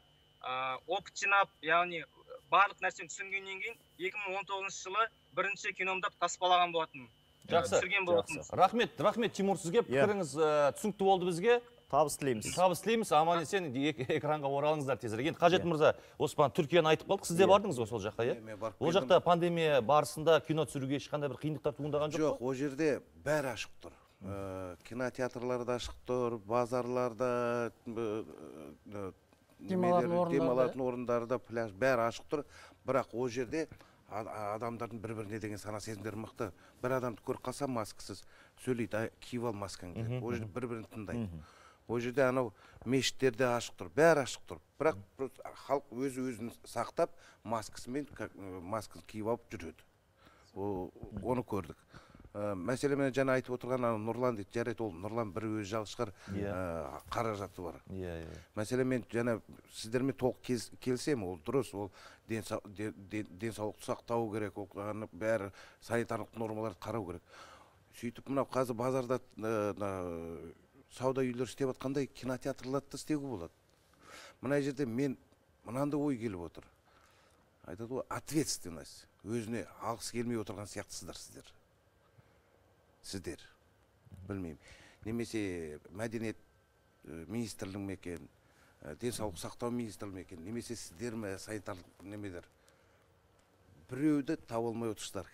опыт жинап, яғни барлық нәрсені түсінгеннен кейін 2019 жылы бірінші киномда таспалаған болатынмын. Жақсы. Рахмет Тимур, сізге пікіріңіз түсінікті болды бізге. Табыс тілейміз. Табыс тілейміз. Аман есен экранға оралыңыздар тезірек. Енді Қажет мырза, Оспан, Түркияны айтып қалдық. Сіз де бардыңыз ғой сол жаққа, иә? Ол жақта пандемия барысында кино түсіруге ешқандай бір қиындықтар туындаған жоқ? Жоқ, ол жерде бәрі ашық тұр. Кинотеатрларда ашық тұр, базарларда, демалатын орындарда, пляж бәрі ашық тұр. Бірақ ол жерде адамдардың бір-біріне деген сана сезімдері мықты. Бір адамды көріп қалса маскасыз сөйлейді, киіп ал маскаңды деп. Ол жерде бір-бірін тыңдайды. Ол жерде анау мешіттерде ашық тұр, бәрі ашық тұр. Бірақ халық өзін сақтап, маскасын киіп алып жүреді. Оны көрдік. Мәселе мен жаңа айтып отырған Нұрлан дейді, жарайды, ол Нұрлан бір өзі жалғыз шығар, қаражаты бар. Мәселе мен жаңа сіздермен толық келсем, ол дұрыс, ол денсаулықты сақтау керек, бәрі санитарлық нормаларды қарау керек. Сөйтіп, мынау қазір базарда сауда үйлер істеп атқандай кинотеатрларды істеуге болады. Мына жерде мен мынандай ой келіп отыр. Айтады ғой, ответственность. Өзіне алғысы келмей отырған сияқтысыздар сіздер. Білмеймін. Немесе мәдениет министрлігінің ме екен, денсаулық сақтау министрлігінің ме екен, немесе сіздер ме санитарлық немелер. Біреуді таба алмай отырсыздар.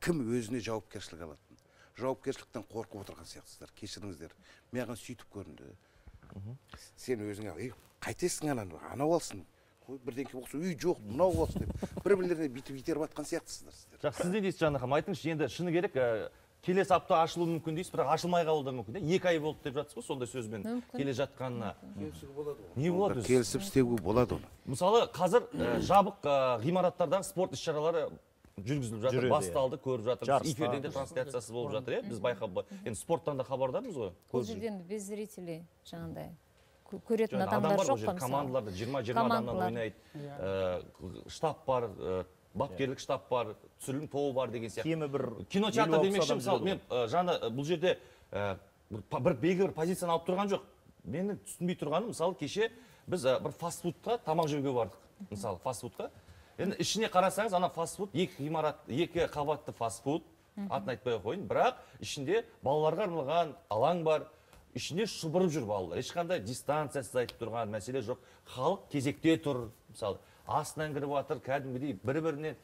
Кім өзіне жауапкершілік алатын? Жауапкершіліктен қорқып отырған сияқтысыздар. Кешіріңіздер. Маған сөйтіп көрінді. Сен өзіңе қайтесің анау алсын. Бірден кейін оқысы, үй жоқ, мынау алсын деп. Бір-бірлеріне бүйтіп атқан сияқтысыздар. Жақсы, сіз не дейсіз Жанна ханым? Айтыңызшы, енді шыны керек, келесі апта ашылуы мүмкін дейсіз, бірақ ашылмай қалуы да мүмкін. 2 ай болды деп жатсыз ғой, сондай сөзбен келе жатқанына. Не болады өзі? Келісіп істеуге болады оны. Мысалы, қазір жабық ғимараттардағы спорт іс-шаралары жүргізіліп жатыр, басталды, көріп жатырмыз. Эфирден де трансляциясы болып жатыр, біз байқап. Енді спорттан да хабардармыз ғой. Бұл жерден без зрителей жаңағыдай көретін адамдар жоқ па? Командаларда 20 адамнан ойнайды, штаб бар, бапкерлік штаб бар, түсірілім тобы бар деген сияқты. Кемі бір кинотеатр демекші, мысалы, мен жаңа бұл жерде бір белгілі бір позицияны алып тұрған жоқ. Мені түсінбей тұрғаным, мысалы, кеше біз бір фастфудқа тамақ жеуге бардық. Мысалы, фастфудқа. Енді ішіне қарасаңыз, ана фастфуд, 2 қабатты фастфуд, атын айтпай қойын, бірақ ішінде балаларға арналған алаң бар, ішінде шұбырып жүр балалар. Ешқандай дистанциясыз айтып тұрған мәселе жоқ. Халық кезекте тұр, мысалы, астынан кіріп жатыр, кәдімгідей бір-бірінен.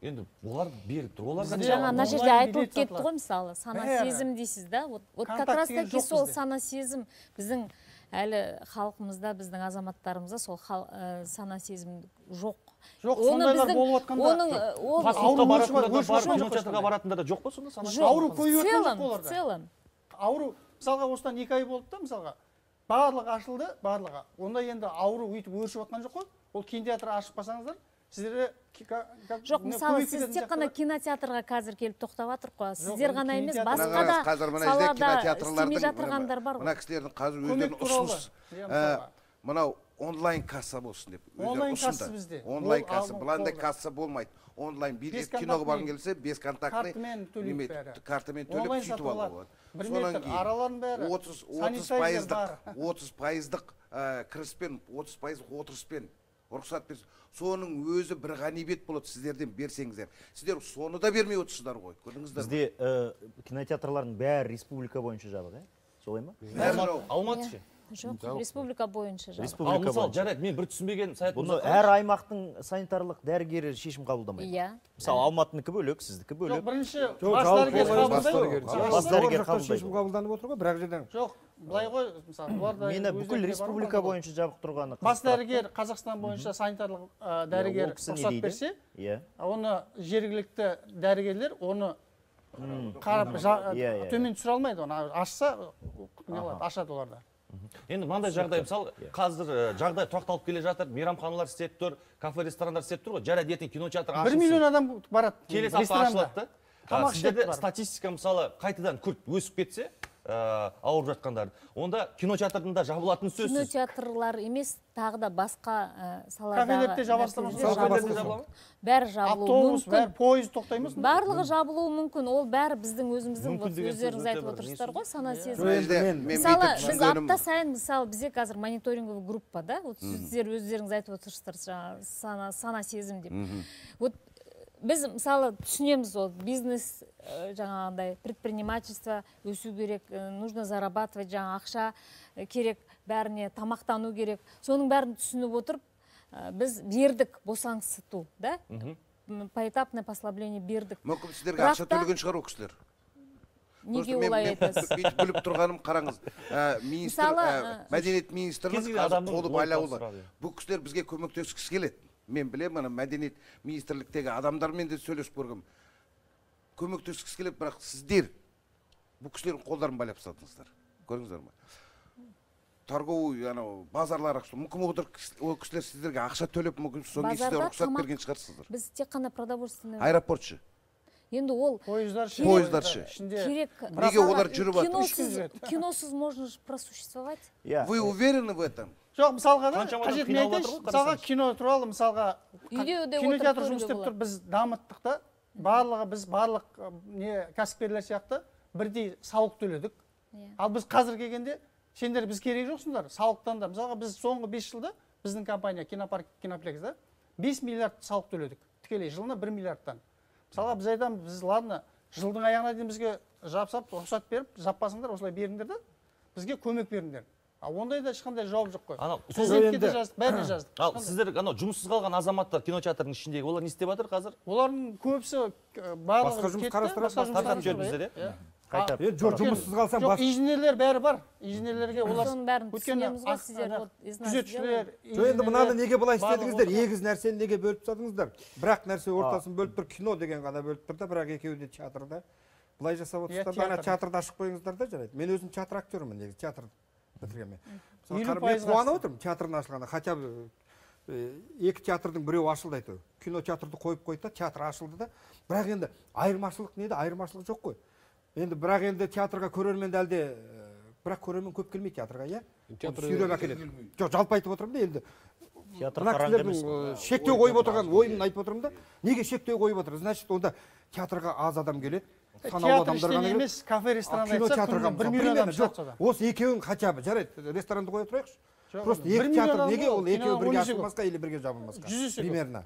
Енді олар беріп тұр. Жаңа ана жерде айтылып кетті ғой, мысалы, сана сезім дейсіз да? Вот как раз таки сол сана сезім біздің әлі халқымызда, біздің азаматтарымызда сол сана сезім жоқ. Жоқ, сондайлар болып атқанда. Фастфудқа баратындар да жоқ па сонда сана? Ауру көйіп өткен жоқ в целом. Ауру, мысалға, осыдан 2 ай болды да, мысалға. Барлығы ашылды, барлығы. Онда енді ауру өйтіп өршіп атқан жоқ қой. Ол кинотеатр ашып басаңыздар, сіздерде жоқ, мысалы, сіз тек қана кинотеатрға қазір келіп тоқтап жатыр қой. Сіздер ғана емес, басқа да салада істемей жатырғандар бар ғой. Мына кісілердің қазір өздерінің ұсыныс. Мынау онлайн касса болсын деп Онлайн ұсынды. касса бізде. Онлайн Ол касса, алдын бұландай қолда. касса болмайды. Онлайн билет Бесконтактный, киноға барғың келсе, бесконтактный картамен төлейді бәрі. картамен төлеп Онлайн сөйтіп сатып алуға алады. болады. Бір Сонан метр кейін аралардың бәрі 30 пайыздық кіріспен, 30 пайыздық отырыспен рұқсат берсе, соның өзі бір ғанибет болады сіздерден берсеңіздер. Сіздер соны да бермей отырсыздар ғой. Көрдіңіздер ме? Бізде кинотеатрлардың бәрі республика бойынша жабық, солай ма? Алматы ше? Жоқ, республика бойынша жабық. Ал Республика мысалы бойынша. жарайды, мен бір түсінбеген саят Бұны әр аймақтың санитарлық дәрігері шешім қабылдамайды. Иә. Мысалы Алматыныкі бөлек, сіздікі Жоқ, бөлек. бірінші Жоқ, бас жалпы дәрігер олай қабылдайды. Бас дәрігер жақта шешім қабылдайды. қабылданып отыр ғой, бірақ жерден. Жоқ, былай ғой, мысалы, бұларда Мені бүкіл республика бойынша жабық тұрғаны. бас дәрігер Қазақстан бойынша санитарлық дәрігер рұқсат берсе, Иә. оны жергілікті дәрігерлер оны қарап төмен түсіре алмайды, оны ашса не болады, ашады оларда. Енді мынандай жағдай, мысалы, қазір жағдай тұрақталып келе жатыр, мейрамханалар істеп тұр, кафе, ресторандар істеп тұр ғой, жарайды ертең кинотеатр 1 ашылсын. миллион адам барады Келесі апта ашылады да. Тамақ ішеді Сіздерде бар. статистика мысалы қайтадан күрт өсіп кетсе, ауырып жатқандар, онда кинотеатрдың да жабылатыны сөзсіз. Кинотеатрлар емес, тағы да басқа саладағы Кафелерде жабасыздар ма? Кафелерде жабыла ма? бәрі жабылуы Автобус, мүмкін. бәрі пойыз тоқтаймыз. Барлығы жабылуы мүмкін. Ол бәрі біздің өзіміздің, Мүмкін деген өздеріңіз сөз айтып өте бір отырсыздар ғой, сана сезім. Мен Мысалы, бүйтіп біз түсінгенім- апта сайын, мысалы, бізде қазір мониторинговый группа, да, вот сіздер өздеріңіз айтып отырсыздар, жаңағы сана сезім деп. Вот біз, мысалы, түсінеміз ол бизнес, жаңағындай предпринимательство өсу керек, нужно зарабатывать, жаңа ақша керек, бәріне тамақтану керек. Соның бәрін түсініп отырып, біз бердік босаңсыту, да? Поэтапное послабление бердік. Мүмкін сіздерге ақша төлеген шығар ол кісілер. Неге олай айтасыз? Бүйтіп біліп тұрғаным қараңыз. Мәдениет министрінің қазір қолы байлаулы. Бұл кісілер бізге көмектескісі келеді. Мен білемін, мәдениет министрліктегі адамдармен де сөйлесіп көргім. Көмектескісі келеді, бірақ сіздер бұл кісілердің қолдарын байлап тастадыңыздар. Көрдіңіздер ме? Торговый, базарлар ақша. Мүмкін ол кісілер сіздерге ақша төлеп, мүмкін соң сіздер рұқсат берген шығарсыздар. Біз тек қана продовольственный. Аэропортшы. Енді ол Пойыздар ше? керек. Неге олар жүріп жатыр? Киносыз можно просуществовать. Вы уверены в этом? Жоқ, мысалға да, қажет не айтайыншы, мысалға кино туралы, мысалға кинотеатр жұмыс істеп тұр, біз дамыттық та, біз барлық кәсіпкерлер сияқты бірдей салық төледік. Ал біз қазір келгенде, сендер біз керек жоқсыңдар, салықтан да. Мысалға біз соңғы 5 жылда, біздің компания Кинопарк Киноплекс да, 5 миллиард салық төледік. Тікелей жылына 1 миллиардтан. Мысалға біз айтамыз, біз ладно, жылдың аяғына дейін бізге жапсап, рұқсат беріп, жаппасыңдар, осылай беріңдер да, бізге көмек беріңдер. Ондай да ешқандай жауап жоқ қой. Президентке де жаздық, бәріне жаздық. Ал сіздер жұмыссыз қалған азаматтар кинотеатрдың ішіндегі, олар не істеп жатыр қазір? Олардың көбісі барлығы басқа жұмыс қарастырады. Жұмыссыз қалсам жоқ, инженерлер бәрі бар. Инженерлерге олар соның бәрін түсінеміз ғой сіздер. Күзетшілер, енді мынаны неге былай істедіңіздер? Егіз нәрсені неге бөліп тастадыңыздар? Бірақ нәрсе ортасын бөліп тұр, кино деген ғана бөліп тұр да, бірақ екеуі де театрда. Былай жасап отырсыздар, ана театрды ашып қойыңыздар да, жарайды. Мен өзім театр актерімін, негізі театр бітіргенмен. Мен қуанып отырмын театрын ашылғанда, хотя бы екі театрдың біреуі ашылды әйтеуір. Кино театрды қойып қойды да, театр ашылды да. Бірақ енді айырмашылық неде? Айырмашылық жоқ қой. Енді бірақ енді театрға көрермен әлде, бірақ көрермен көп келмейді театрға, иә? Сүйреп әкеледі. Жоқ, жалпы айтып отырмын да енді. Мына кісілердің шектеу қойып отырған ойын айтып отырмын да. Неге шектеу қойып отыр? Значит, онда театрға аз адам келеді. Театр іштен емес, кафе, ресторан айтса, 1 миллион адам жатса. Осы екеуін хотя бы, жарайды, ресторанды қоя тұрайықшы. Просто екі театр неге ол екеуі бірге ашылмасқа или бірге жабылмасқа? Примерно.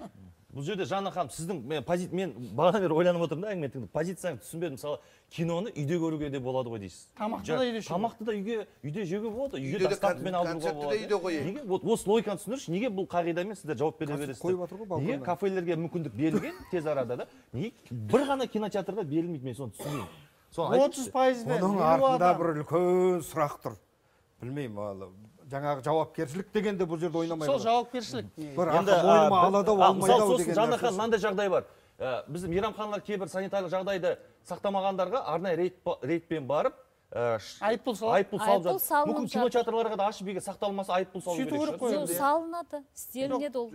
Бұл жерде Жанна ханым, сіздің мен бағана бері ойланып отырмын да, әңгіме тыңдап, позицияңызды түсінбедім. Мысалы, киноны үйде көруге де болады ғой дейсіз. Тамақты да үйде жеуге. Тамақты да үйде жеуге болады, үйде доставкамен алуға болады. Неге? Осы логиканы түсіндірші, неге бұл қағидамен сіздер жауап бере бересіздер? Неге кафелерге мүмкіндік берілген тез арада да? Неге бір ғана кинотеатрда берілмейді, мен соны түсінбеймін. 30%. Оның артында бір үлкен сұрақ тұр. Білмеймін, жаңағы жауапкершілік дегенде бұл жерде ойнамайды. Сол жауапкершілік. Бір мойныма алады, олмайды ау деген. Жанна ханым, мынандай жағдай бар. Біздің мейрамханалар кейбір санитарлық жағдайды сақтамағандарға арнайы рейдпен барып, айыппұл салып жатыр. Мүмкін кинотеатрларға да ашып егер сақталмаса айыппұл салу керек шығар. Салынады, істелінеді ол.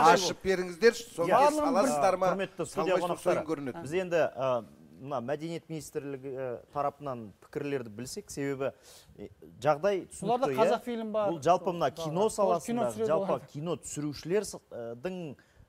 Ашып беріңіздерші, соны саласыздар ма? Құрметті студия қонақтары, біз енді мына мәдениет министрлігі тарапынан пікірлерді білсек, себебі жағдай Соларда түсінікті, Қазақфильм бар. Бұл жалпы мына кино саласында, түсіреді жалпы олар. кино түсірушілердің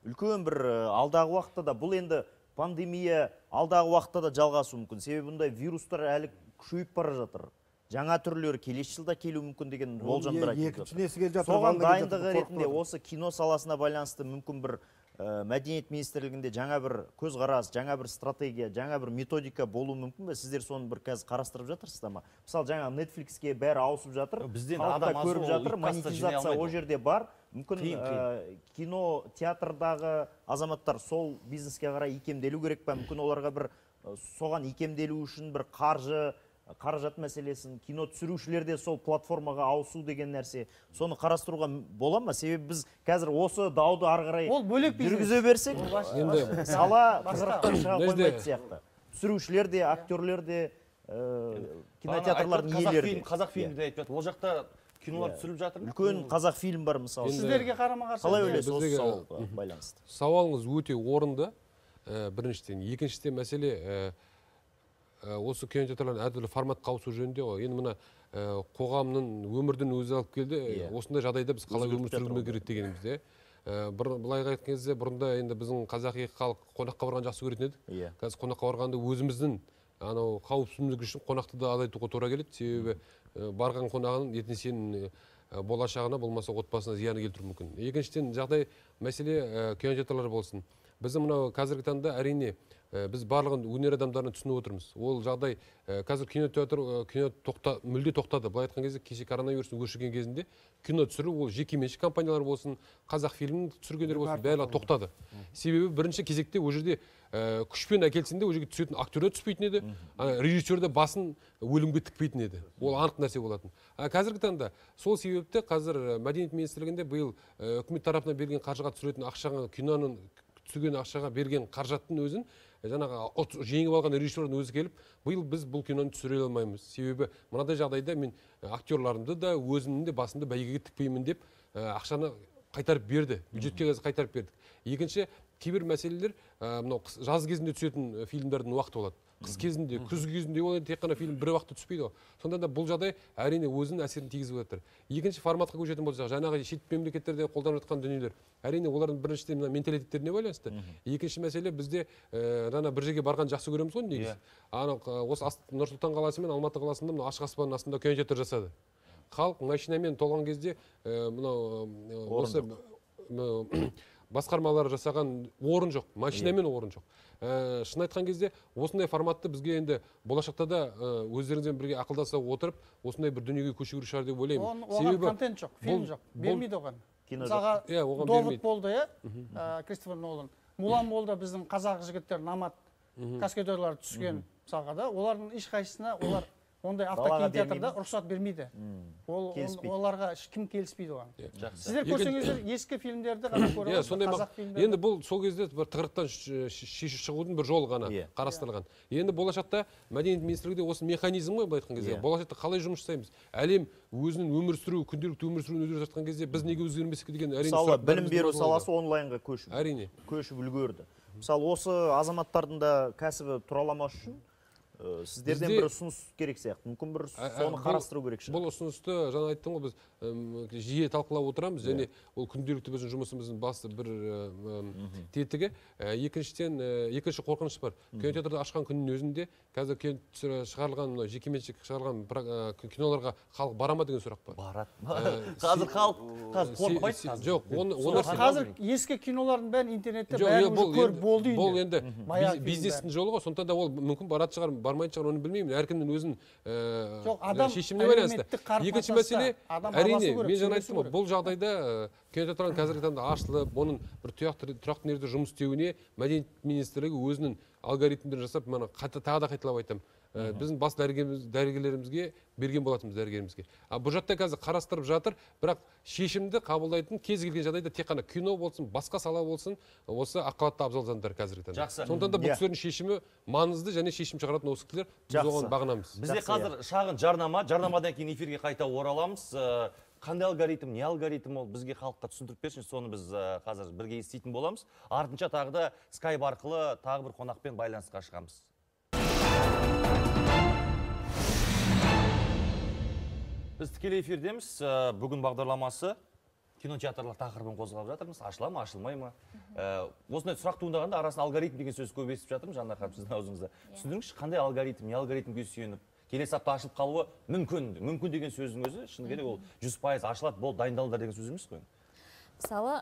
үлкен бір алдағы уақытта да, бұл енді пандемия алдағы уақытта да жалғасуы мүмкін. Себебі бұндай вирустар әлі күшейіп бара жатыр. Жаңа түрлері келесі жылда келуі мүмкін деген болжамдар айтып Екінші несі келе жатыр. Соған дайындығы ретінде осы кино саласына байланысты мүмкін бір мәдениет министрлігінде жаңа бір көзқарас, жаңа бір стратегия, жаңа бір методика болуы мүмкін бе? Сіздер соны бір қазір қарастырып жатырсыздар ма? Мысалы, жаңа Netflixке бәрі ауысып жатыр, халықта көріп жатыр, монетизация о жерде бар. Мүмкін кино театрдағы азаматтар сол бизнеске қарай икемделу керек па? Мүмкін оларға бір соған икемделу үшін бір қаражат мәселесін, кино түсірушілерде сол платформаға ауысу деген нәрсе, соны қарастыруға бола ма? Себебі біз қазір осы дауды ары қарай жүргізе берсек, сала тығырықтан шыға қоймайды сияқты. Түсірушілер де, актерлер де, кинотеатрлардың иелері де. Қазақфильмді айтып жатыр. Ол жақта кинолар түсіріліп жатыр ма? Үлкен Қазақфильм бар мысалы. Сіздерге қарама-қарсы. Қалай ойлайсыз осы сауалға байланысты? Сауалыңыз өте орынды. Біріншіден, екіншіден мәселе осы кинотеатрлардың әртүрлі форматқа ауысу жөнінде ғой. Енді мына қоғамның өмірдің өзі алып келді. Осындай жағдайда біз қалай өмір сүруіміз керек дегенімізде. Былай айтқан кезде бұрында енді біздің қазақи халық қонаққа барған жақсы көретін еді. Қазір қонаққа барғанда өзіміздің анау қауіпсіздік үшін қонақты да азайтуға тура келеді. Себебі барған қонағың ертең сенің болашағына болмаса отбасына зияны келтіруі мүмкін. Екіншіден жағдай мәселе кинотеатрлар болсын. Біздің мынау қазіргі таңда әрине біз барлығын өнер адамдарына түсініп отырмыз. Ол жағдай қазір кино мүлде тоқтады. Былай айтқан кезде кеше коронавирустың өршіген кезінде кино түсіру ол жекеменшік компаниялар болсын, Қазақфильм түсіргендер болсын, бәрі тоқтады. Себебі бірінші кезекте ол жерде күшпен әкелсін де ол жерге түсетін актерлер түспейтін еді, режиссер де басын өлімге тікпейтін еді. Ол анық нәрсе болатын. Қазіргі таңда сол себепті қазір мәдениет министрлігінде биыл үкімет тарапынан берген қаржыға түсіретін ақшаға, киноның түсірген ақшаға берген қаражаттың өзін жаңағы жеңіп алған режиссердің өзі келіп, биыл біз бұл киноны түсіре алмаймыз. Себебі мынадай жағдайда мен актерларымды да өзімнің де басымды бәйгеге тікпеймін деп ақшаны қайтарып берді. Бюджетке қайтарып бердік. Екінші, кейбір мәселелер мынау жаз кезінде түсетін фильмдердің уақыты болады. Қыс кезінде, күз кезінде ол тек қана фильм бір уақытта түспейді ғой. Сонда да бұл жағдай әрине өзінің әсерін тигізіп жатыр. Екінші форматқа көшетін болсақ, жаңағы шет мемлекеттерде қолданып жатқан дүниелер, әрине олардың біріншіден менталитеттеріне байланысты. Екінші мәселе бізде бір жерге барған жақсы көреміз ғой негізі. Осы Нұр-Сұлтан қаласы мен Алматы қаласында мына ашық аспанның астында кинотеатр жасады. Халық машинамен толған кезде осы басқармалар жасаған орын жоқ, машинамен орын жоқ. Шын айтқан кезде осындай форматты бізге енді болашақта да өздеріңізбен бірге ақылдаса отырып, осындай бір дүниеге көшу керек шығар деп ойлаймын. Оған контент жоқ, фильм жоқ, бермейді оған. Мысалға Довод болды, Кристофер Нолан. Мулан болды біздің қазақ жігіттер, намат каскадерлар түскен мысалға да, олардың ешқайсысына олар ондай автокинотеатрда рұқсат бермейді. Оларға кім келіспейді оған. Сіздер көрсеңіздер ескі фильмдерді ғана көріп отырсыз, қазақ фильмдерді. Енді бұл сол кезде бір тығырықтан шешіп шығудың бір жолы ғана қарастырылған. Енді болашақта мәдениет министрлігінде осы механизм ғой, былай айтқан кезде. Болашақта қалай жұмыс жасаймыз? Әлем өзінің өмір сүру, күнделікті өмір сүруін өзгертіп жатқан кезде біз неге өзгермесек деген әрине. Мысалы, білім беру саласы онлайнға көшіп үлгерді. Мысалы, осы азаматтардың да кәсібі тұраламас үшін сіздерден бір ұсыныс керек сияқты. Мүмкін бір соны қарастыру керек шығар. Бұл ұсынысты жаңа айттым ғой, біз жиі талқылап отырамыз, және ол күнделікті біздің жұмысымыздың басты бір тетігі. Екінші қорқыныш бар. Кинотеатрды ашқан күннің өзінде қазір шығарылған, жекеменшік шығарылған киноларға халық бара ма деген сұрақ бар. Барады. Қазір халық қорықпайды. Жоқ, қазір ескі кинолардың бәрін интернетте бәрі көріп болды үйінде. Бұл енді бизнестің жолы ғой, сондықтан да ол мүмкін барады шығар, бармайтын шығар, оны білмеймін. Әркімнің өзінің шешіміне байланысты. Екінші мәселе, әрине, мен жаңа айттым ғой, бұл жағдайда кинотеатрдың қазіргі таңда ашылып, оның бір тұрақты негізде жұмыс істеуіне мәдениет министрлігі өзінің алгоритмдерін жасап, тағы да қайталап айтамын. Біздің бас дәрігерлерімізге берген болатынбыз дәрігерімізге. Бұл жатта қазір қарастырып жатыр, бірақ шешімді қабылдайтын кез келген жағдайда тек қана кино болсын, басқа сала болсын, осы ақпаратты абзал жандар қазіргі таңда. Жақсы. Сондықтан да бұл кісілердің шешімі маңызды және шешім шығаратын осы кісілер, біз оған бағынамыз. Бізде қазір шағын жарнамадан кейін эфирге қайта ораламыз. Қандай алгоритм, не алгоритм ол бізге халыққа түсіндіріп берсін, соны біз қазір бірге еститін боламыз. Артынша тағы да Skype арқылы тағы бір қонақпен байланысқа шығамыз. Біз тікелей эфирдеміз. Бүгін бағдарламасы кинотеатрлар тақырыбын қозғап жатырмыз. Ашыла ма, ашылмай ма? Осындай сұрақ туындағанда арасында алгоритм деген сөз көп естіп жатырмыз, Жанар ханым, сіздің аузыңызда. Түсіндіріңізші, қандай алгоритм, не алгоритмге сүйеніп, келесі апта ашылып қалуы мүмкін. Мүмкін деген сөздің өзі, шыны керек ол 100% ашылады, бол дайындалыңдар деген сөз емес қой. Мысалы,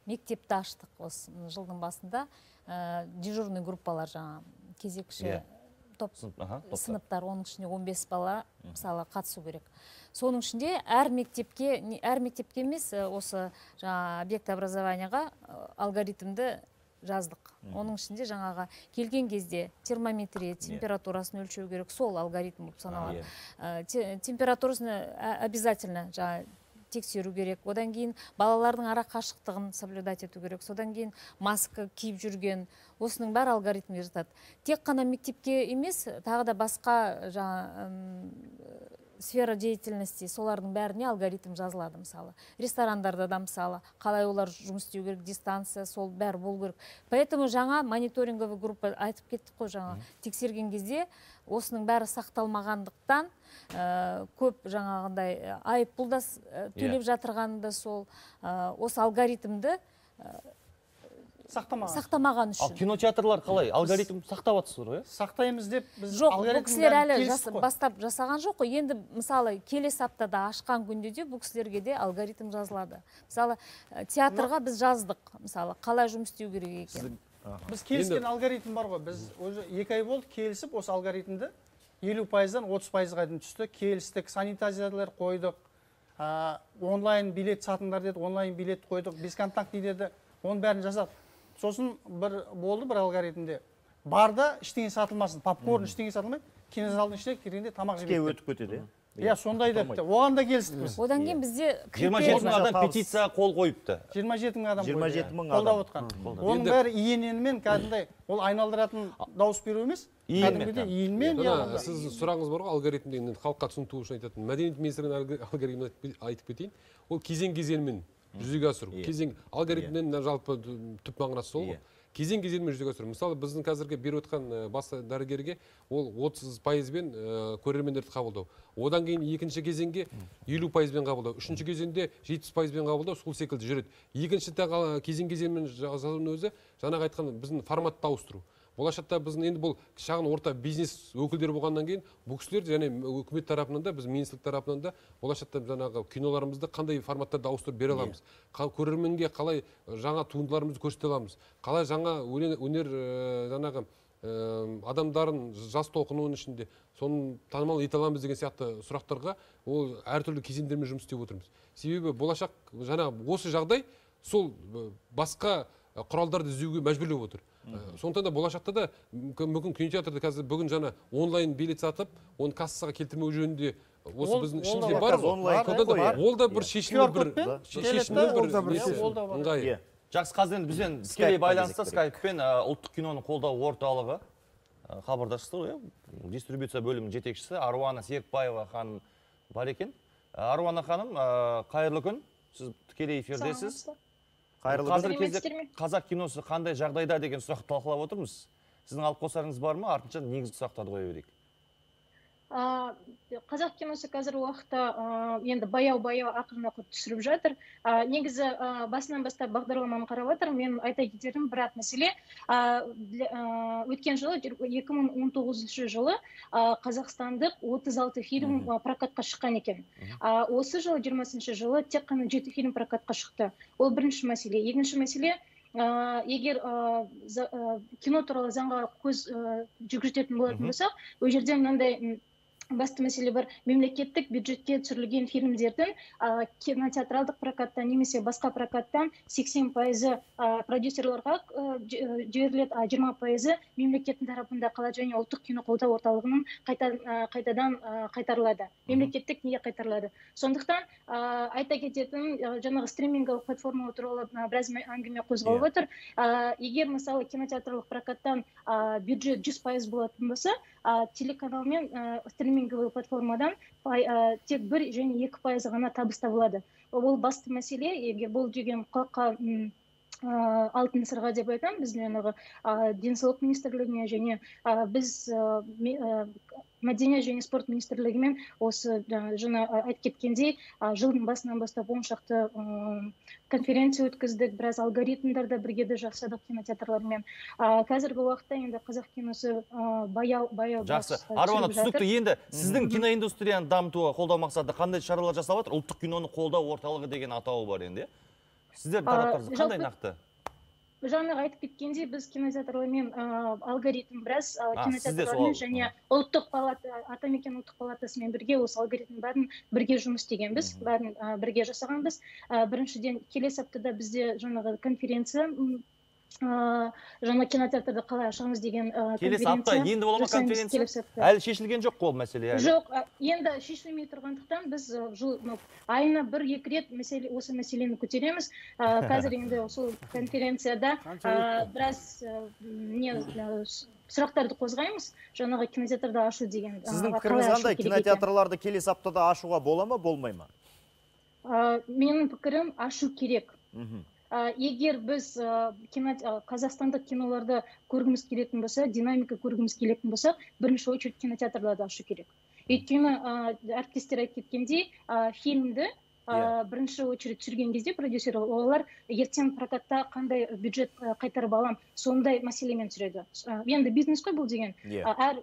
мектепті аштық осы жылдың басында, дежурный группалар жаңа кезекші топ сыныптар, оның ішінде 15 бала мысалы қатысу керек. Соның ішінде әр мектепке емес, осы жаңа объект образованияға алгоритмді жаздық. Оның ішінде жаңаға келген кезде термометрия, температурасын өлшеу керек, сол алгоритм болып саналады. Температурасын обязательно жаңа тексеру керек. Одан кейін балалардың ара қашықтығын соблюдать ету керек. Содан кейін маска киіп жүрген, осының бәрі алгоритмге жатады. Тек қана мектепке емес, тағы да басқа сфера деятельности, солардың бәріне алгоритм жазылады мысалы. Ресторандарда да мысалы, қалай олар жұмыс істеу керек, дистанция, сол бәрі болу керек. Поэтому жаңа мониторинговый группа айтып кеттік қой жаңа. Тексерген кезде осының бәрі сақталмағандықтан көп жаңағындай айыппұл да төлеп жатырғаны сол осы алгоритмді сақтамаған үшін. Ал кинотеатрлар қалай? Алгоритм сақтап жатсыздар ғой? Сақтаймыз деп біз жоқ, бұл кісілер әлі бастап жасаған жоқ қой. Енді мысалы келесі аптада ашқан күнде де бұл кісілерге де алгоритм жазылады. Мысалы театрға біз жаздық, мысалы қалай жұмыс істеу керек екен. Біз келіскен алгоритм бар ғой. Біз уже 2 ай болды келісіп осы алгоритмді 50%-дан 30%-ға дейін түсті. Келістік, санитайзерлер қойдық, онлайн билет сатыңдар деді, онлайн билет қойдық, бесконтактный деді, оның бәрін жасадық. Сосын болды бір алгоритмде. Барда іштеңе сатылмасын, попкорн іштеңе сатылмайды, кинозалдың ішіне кіргенде тамақ жемейді. Іске өтіп кетеді. Сондай депті. Оған да келістік біз. Одан кейін бізде 27 мың адам петицияға қол қойыпты. 27 мың адам 27 мың қолдап отқан. Оның бәрі иененімен кәдімгідей ол айналдыратын дауыс беру емес. Кәдімгідей иінмен. Сіз сұрағыңыз бар ғой, алгоритм деген халыққа түсінікті үшін айтатын. Мәдениет министрінің алгоритмін айтып кетейін. Ол кезең-кезеңмен жүзеге асыру. Кезең алгоритмнен жалпы түп мағынасы сол ғой. Кезең-кезеңмен жүзеге асыру. Мысалы, біздің қазіргі беріп отқан бас дәрігерге ол 30%-бен көрермендерді қабылдау. Одан кейін екінші кезеңге 50%-бен қабылдау. Үшінші кезеңде 70%-бен қабылдау, сол секілді жүреді. Екінші кезең-кезеңмен жазылудың өзі жаңағы айтқан біздің форматты ауыстыру. Болашақта біздің енді бұл шағын орта бизнес өкілдері болғаннан кейін бұл кісілер және үкімет тарапынан да, біз министрлік тарапынан да болашақта жаңағы киноларымызды қандай форматтарда ауыстырып бере аламыз. Көрерменге қалай жаңа туындыларымызды көрсете аламыз. Қалай жаңа өнер жаңағы адамдарын жас толқынының ішінде соны танымал ете аламыз деген сияқты сұрақтарға ол әртүрлі кезеңдермен жұмыс істеп отырмыз. Себебі болашақ жаңағы осы жағдай сол басқа құралдарды іздеуге мәжбүрлеп отыр. Сондықтан да болашақта да мүмкін кинотеатрда қазір бүгін жаңа онлайн билет сатып, оны кассаға келтірмеу жөнінде осы біздің ішінде бар ғой. Ол да бір шешімі ыңғайы. Жақсы, қазір енді бізбен тікелей байланыста скайппен ұлттық киноның қолдау орталығы хабардаштық ғой, дистрибуция бөлімінің жетекшісі Аруана Серікбаева ханым бар екен. Аруана ханым, қайырлы күн. Сіз тікелей эфирдесіз. Қазіргі кезде қазақ киносы қандай жағдайда деген сұрақты талқылап отырмыз. Сіздің алып қосарыңыз бар ма? Артынша негізгі сұрақтарды қоя берейік. Қазақ киносы қазір уақытта енді баяу-баяу ақырын-ақыр түсіріп жатыр. Негізі басынан бастап бағдарламаны қарап жатыр. Мен айта кетерім бірақ мәселе, өткен жылы 2019 жылы қазақстандық 36 фильм прокатқа шыққан екен. Осы жылы 20 жылы тек қана 7 фильм прокатқа шықты. Ол бірінші мәселе. Екінші мәселе, егер кино туралы заңға көз жүгіртетін болатын болсақ, ол жерде мынандай басты мәселе бар. Мемлекеттік бюджетке түсірілген фильмдердің кинотеатралдық прокаттан немесе басқа прокаттан 80% продюсерларға жіберіледі, 20% мемлекеттің тарапында қалады және ұлттық кино қолдау орталығының қайтадан қайтарылады. Мемлекеттік неге қайтарылады. Сондықтан айта кететін жаңағы стриминговый платформа туралы біраз әңгіме қозғалып отыр. Егер мысалы кинотеатрлық прокаттан бюджет 100% болатын болса, телеканал мен стриминговый платформадан тек 1 және 2% ғана табыс табылады. Ол басты мәселе. Егер бұл деген алтын сырға деп айтамын, біз жаңағы денсаулық министрлігіне және біз мәдениет және спорт министрлігімен осы жаңа айтып кеткендей жылдың басынан бастап 10 шақты конференция өткіздік, біраз алгоритмдерді бірге де жасадық кинотеатрлармен. Қазіргі уақытта енді қазақ киносы баяу жақсы. Аруана, түсінікті. Енді сіздің киноиндустрияны дамытуға қолдау мақсатында қандай шаралар жасап жатыр? Ұлттық киноны қолдау орталығы деген атауы бар енді. Сіздер тараптарыңыз қандай нақты? Жаңа айтып кеткендей, біз кинотеатрлармен алгоритм біраз кинотеатрлармен және ұлттық палата, Атамекен ұлттық палатасымен бірге осы алгоритм бәрін бірге жұмыс істегенбіз, бәрін бірге жасағанбыз. Біріншіден келесі аптада бізде жаңағы конференция жаңа кинотеатрды қалай ашамыз деген келесі апта енді бола ма конференция? Әлі шешілген жоқ қол мәселе? Жоқ, енді шешілмей тұрғандықтан біз айына 1-2 рет осы мәселені көтереміз. Қазір енді сол конференцияда біраз сұрақтарды қозғаймыз, жаңағы кинотеатрды ашу деген. Сіздің пікіріңіз қандай? Кинотеатрларды келесі аптада ашуға бола ма, болмай ма? Менің пікірім ашу керек. Егер біз қазақстандық киноларды көргіміз келетін болса, динамика көргіміз келетін болса, бірінші очередь кинотеатрларды ашу керек. Өйткені әріптестер айтып кеткендей, фильмді бірінші очередь түсірген кезде продюсер олар ертең прокатта қандай бюджет қайтарып алам, сондай мәселемен түсіреді. Енді бизнес қой бұл деген. Әр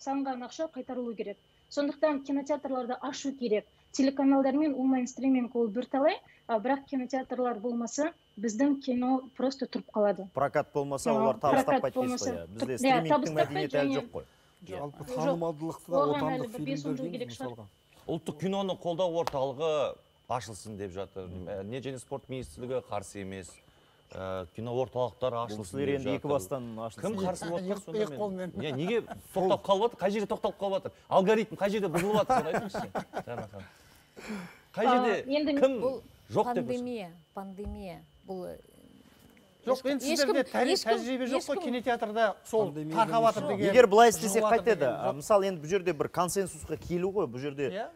салынған ақша қайтарылу керек. Сондықтан кинотеатрларды ашу керек. Телеканалдармен онлайн стриминг ол бірталай, бірақ кинотеатрлар болмаса, біздің кино просто тұрып қалады. Прокат болмаса, олар табыстап қайтпейсіз қой. Бізде стримингтің мәдениеті әлі жоқ қой. Жалпы танымалдылықты да отандық фильмдерден мысалға. Ұлттық киноны қолдау орталығы ашылсын деп жатыр. Не және спорт министрлігі қарсы емес. Кино орталықтары ашылсын деп жатыр. Екі бастан ашылсын. Кім қарсы болып тұр? Неге тоқтап қалып жатыр? Қай жерде тоқтап қалып жатыр? Алгоритм қай жерде бұзылып жатыр? Соны айтыңызшы. Қай жерде кім жоқ деп отырсыз? Пандемия. Бұл жоқ, енді сіздерде тәжірибе жоқ қой кинотеатрда сол тарқап жатыр деген. Егер былай істесек қайтеді? Мысалы, енді бұл жерде бір консенсусқа келу ғой. Бұл жерде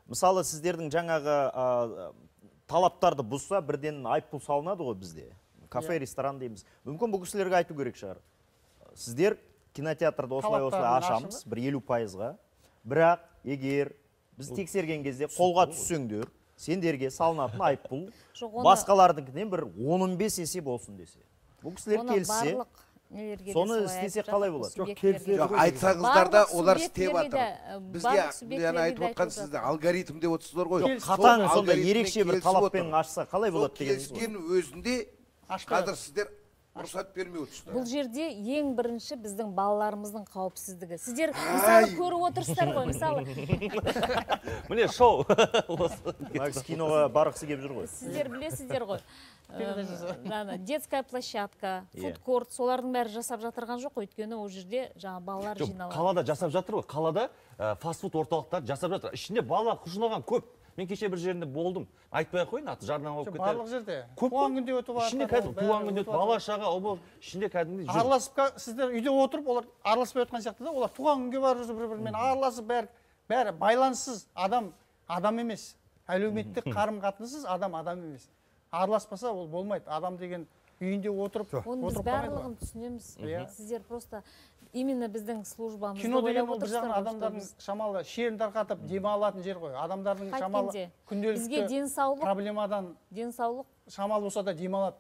мысалы сіздердің жаңағы талаптарды бұзса, бірден айыппұл салынады ғой бізде. Кафе, ресторан дейміз. Мүмкін бұл кісілерге айту керек шығар. Сіздер кинотеатрды осылай ашамыз, бір 50%-ға. Бірақ егер біз тексерген кезде қолға түссеңдер, сендерге салынатын айыппұл басқалардыңкінен бір 15 есе болсын десе. Бұл кісілер келсе, соны істесе қалай болады? Жоқ, айтсаңыздар да олар істеп жатыр. Бізге жаңа айтып отқан сізді алгоритм деп отырсыздар ғой. Қатаң сонда ерекше бір талаппен ашса қалай болады дегеніңіз ғой. Келіскен өзінде қазір сіздер рұқсат бермей отырсыздар. Бұл жерде ең бірінші біздің балаларымыздың қауіпсіздігі. Сіздер мысалы көріп отырсыздар ғой, мысалы. Міне шоу. Макс киноға барғысы келіп жүр ғой. Сіздер білесіздер ғой. Детская площадка, фудкорт, солардың бәрі жасап жатырған жоқ, өйткені ол жерде жаңа балалар жиналады. Қалада жасап жатыр ғой. Қалада фастфуд орталықтар жасап жатыр. Ішінде бала құжынаған көп. Мен кеше бір жерінде болдым. Айтпай қойын, аты жарнама болып кетті. Барлық жерде. Туған күнде өтіп жатыр. Ішінде кәдімгі туған күнде бала шаға, ішінде кәдімгі жүр. Араласып, сіздер үйде отырып, олар араласпай отқан сияқты да, олар туған күнге барып жүріп бір-бірімен араласып, бәрі байланыссыз адам емес. Әлеуметтік қарым-қатынассыз адам емес. Араласпаса ол болмайды. Адам деген үйінде отырып біз барлығын түсінеміз. Сіздер просто именно біздің службамызды кино деген ол бір жағынан адамдардың шамалы шерін тарқатып демалатын жер ғой. Адамдардың шамалы күнделікті проблемадан денсаулық шамалы болса да демалады.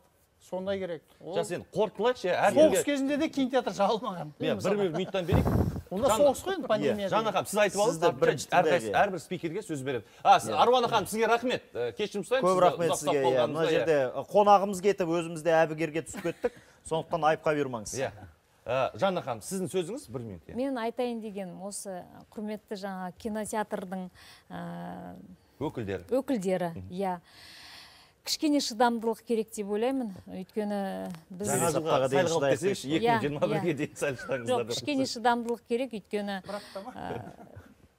Сондай керек. Жас енді қорытылайықшы. Соғыс кезінде де кинотеатр жабылмаған. Мен бір минуттан берейік. Онда соғыс қой енді пандемия. Жаңа ханым, сіз айтып алдыңыз, әрбір спикерге сөз береді. Аруана ханым, сізге рахмет. Кешірім сұраймын. Көп рахмет сізге. Мына жерде қонағымыз кетіп, өзімізде әбігерге түсіп кеттік. Сондықтан айыпқа бұйырмаңыз. Жанна ханым, сіздің сөзіңіз 1 минут. Мен айтайын дегенім осы құрметті жаңа кинотеатрдың өкілдері. Кішкене шыдамдылық керек деп ойлаймын. Өйткені біз кішкене шыдамдылық керек, өйткені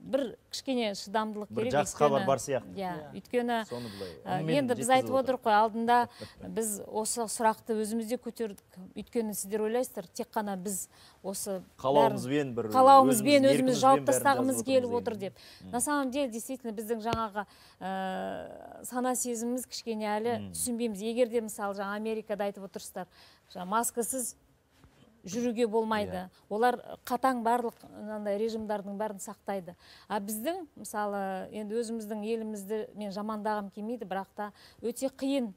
бір кішкене шыдамдылық Бір керек. жақсы хабар бар сияқты. Иә, өйткені Соны былай. енді біз айтып отырық қой, алдында біз осы сұрақты өзімізде көтердік. Өйткені сіздер ойлайсыздар, тек қана біз осы қалауымызбен өзіміз жауып тастағымыз келіп отыр деп. На самом деле, действительно, біздің жаңағы сана сезіміміз кішкене әлі түсінбейміз. Егер де мысалы жаңа Америкада айтып отырсыздар, маскасыз жүруге болмайды. Олар қатаң барлық режимдардың бәрін сақтайды. А біздің, мысалы, енді өзіміздің елімізді мен жамандағым келмейді, бірақ та өте қиын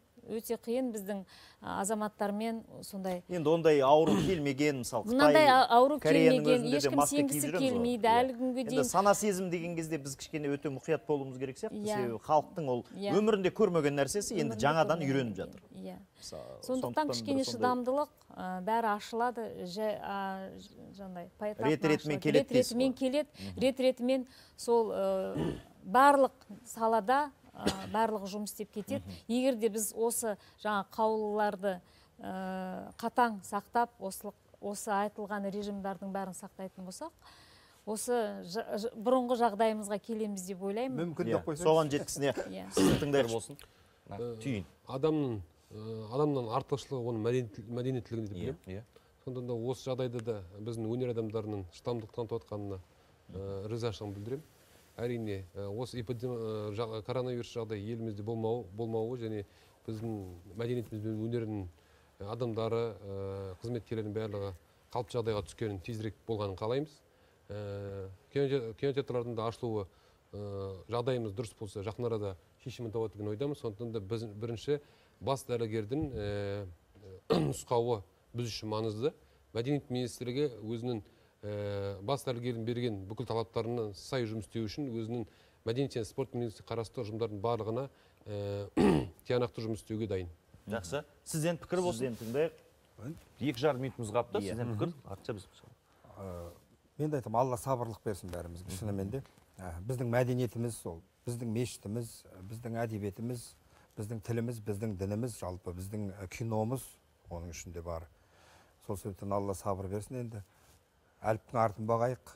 біздің азаматтармен сондай. Енді ондай ауру келмеген, мысалы, Қытай, ауру Кореяның келмеген, өзінде де ешкім маска киіп сенгісі жүреміз ғой. келмейді, әлі күнге дейін. Енді сана сезім деген кезде біз кішкене өте мұқият болуымыз керек сияқты. Себебі халықтың ол өмірінде көрмеген нәрсесі енді жаңадан үйреніп жатыр. Сондықтан кішкене шыдамдылық, бәрі ашылады, рет-ретімен келеді, рет-ретімен сол барлық салада барлығы жұмыс істеп кетеді. Егер де біз осы жаңа қаулыларды қатаң сақтап, осы айтылған режимдардың бәрін сақтайтын болсақ, осы бұрынғы жағдайымызға келеміз деп ойлаймын. Мүмкін деп қойсаңыз. Соған жеткісіне сізді тыңдайық болсын. Түйін. Адамның артықшылығы оның мәдениеттілігінде деп білемін. Сондықтан да осы жағдайда да біздің өнер адамдарының шыдамдылық танытып жатқанына ризашылығымды білдіремін. Әрине, осы коронавирус жағдай елімізде болмауы және біздің мәдениетіміз бен өнерінің адамдары, қызметкерлердің барлығы қалыпты жағдайға түскенін тезірек болғанын қалаймыз. Кинотеатрлардың да ашылуы жағдайымыз дұрыс болса, жақын арада шешімін табады деген ойдамыз. Сондықтан да біз бірінші бас дәрігердің нұсқауы біз үшін маңызды. Мәдениет министрлігі өзінің бас дәрігердің берген бүкіл талаптарына сай жұмыс істеу үшін өзінің мәдениет және спорт министрлігі қарасты ұжымдардың барлығына тиянақты жұмыс істеуге дайын. Жақсы. Сізден пікір болсын. Сізден тыңдайық. 2,5 минутымыз қалыпты. Сізден пікір. Артша біз. Мен де айтамын, Алла сабырлық берсін бәрімізге, шынымен де. Біздің мәдениетіміз сол, біздің мешітіміз, біздің әдебиетіміз, біздің тіліміз, біздің дініміз, жалпы біздің киномыз оның ішінде бар. Сол себептен Алла сабыр берсін. Енді әліптің артын бағайық,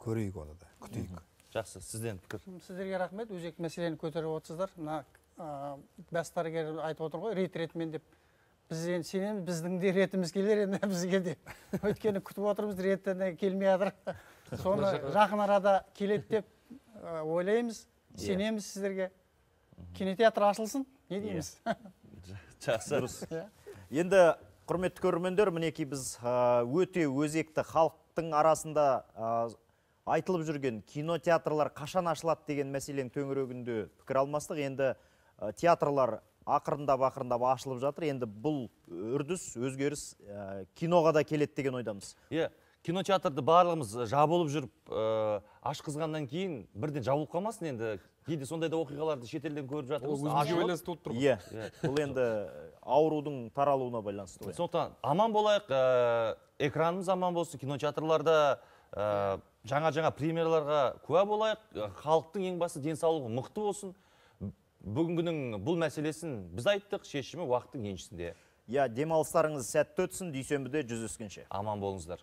көрейік оны да, күтейік. Жақсы, сізден пікір. Сіздерге рахмет, өзекті мәселені көтеріп отырсыздар. Мына бас дәрігер айтып отыр ғой, рет-ретімен деп. Біз енді сенеміз, біздің де ретіміз келер енді бізге де. Өйткені күтіп отырмыз, реттен келмей жатыр. Соны жақын арада келеді деп ойлаймыз, сенеміз сіздерге. Кинотеатр ашылсын, не дейміз? Жақсы. Енді құрметті көрермендер, мінекей біз өте өзекті халықтың арасында айтылып жүрген кинотеатрлар қашан ашылады деген мәселенің төңірегінде пікір алмастық. Енді театрлар ақырындап ашылып жатыр. Енді бұл үрдіс, өзгеріс киноға да келеді деген ойдамыз. Кинотеатрды барлығымыз жабылып жүріп, ашқызғаннан кейін бірден жабылып қалмасын енді. Кейде сондай да оқиғаларды шетелден көріп жатырмыз. Өзімізге байланысты болып тұр. Бұл енді аурудың таралуына байланысты. Сондықтан аман болайық, экранымыз аман болсын, кинотеатрларда жаңа премьераларға куә болайық, халықтың ең басты денсаулығы мықты болсын. Бүгінгінің бұл мәселесін біз айттық, шешімі уақыттың еншісінде. Демалыстарыңыз сәтті өтсін, дүйсенбіде жүздескенше. Аман болыңыздар.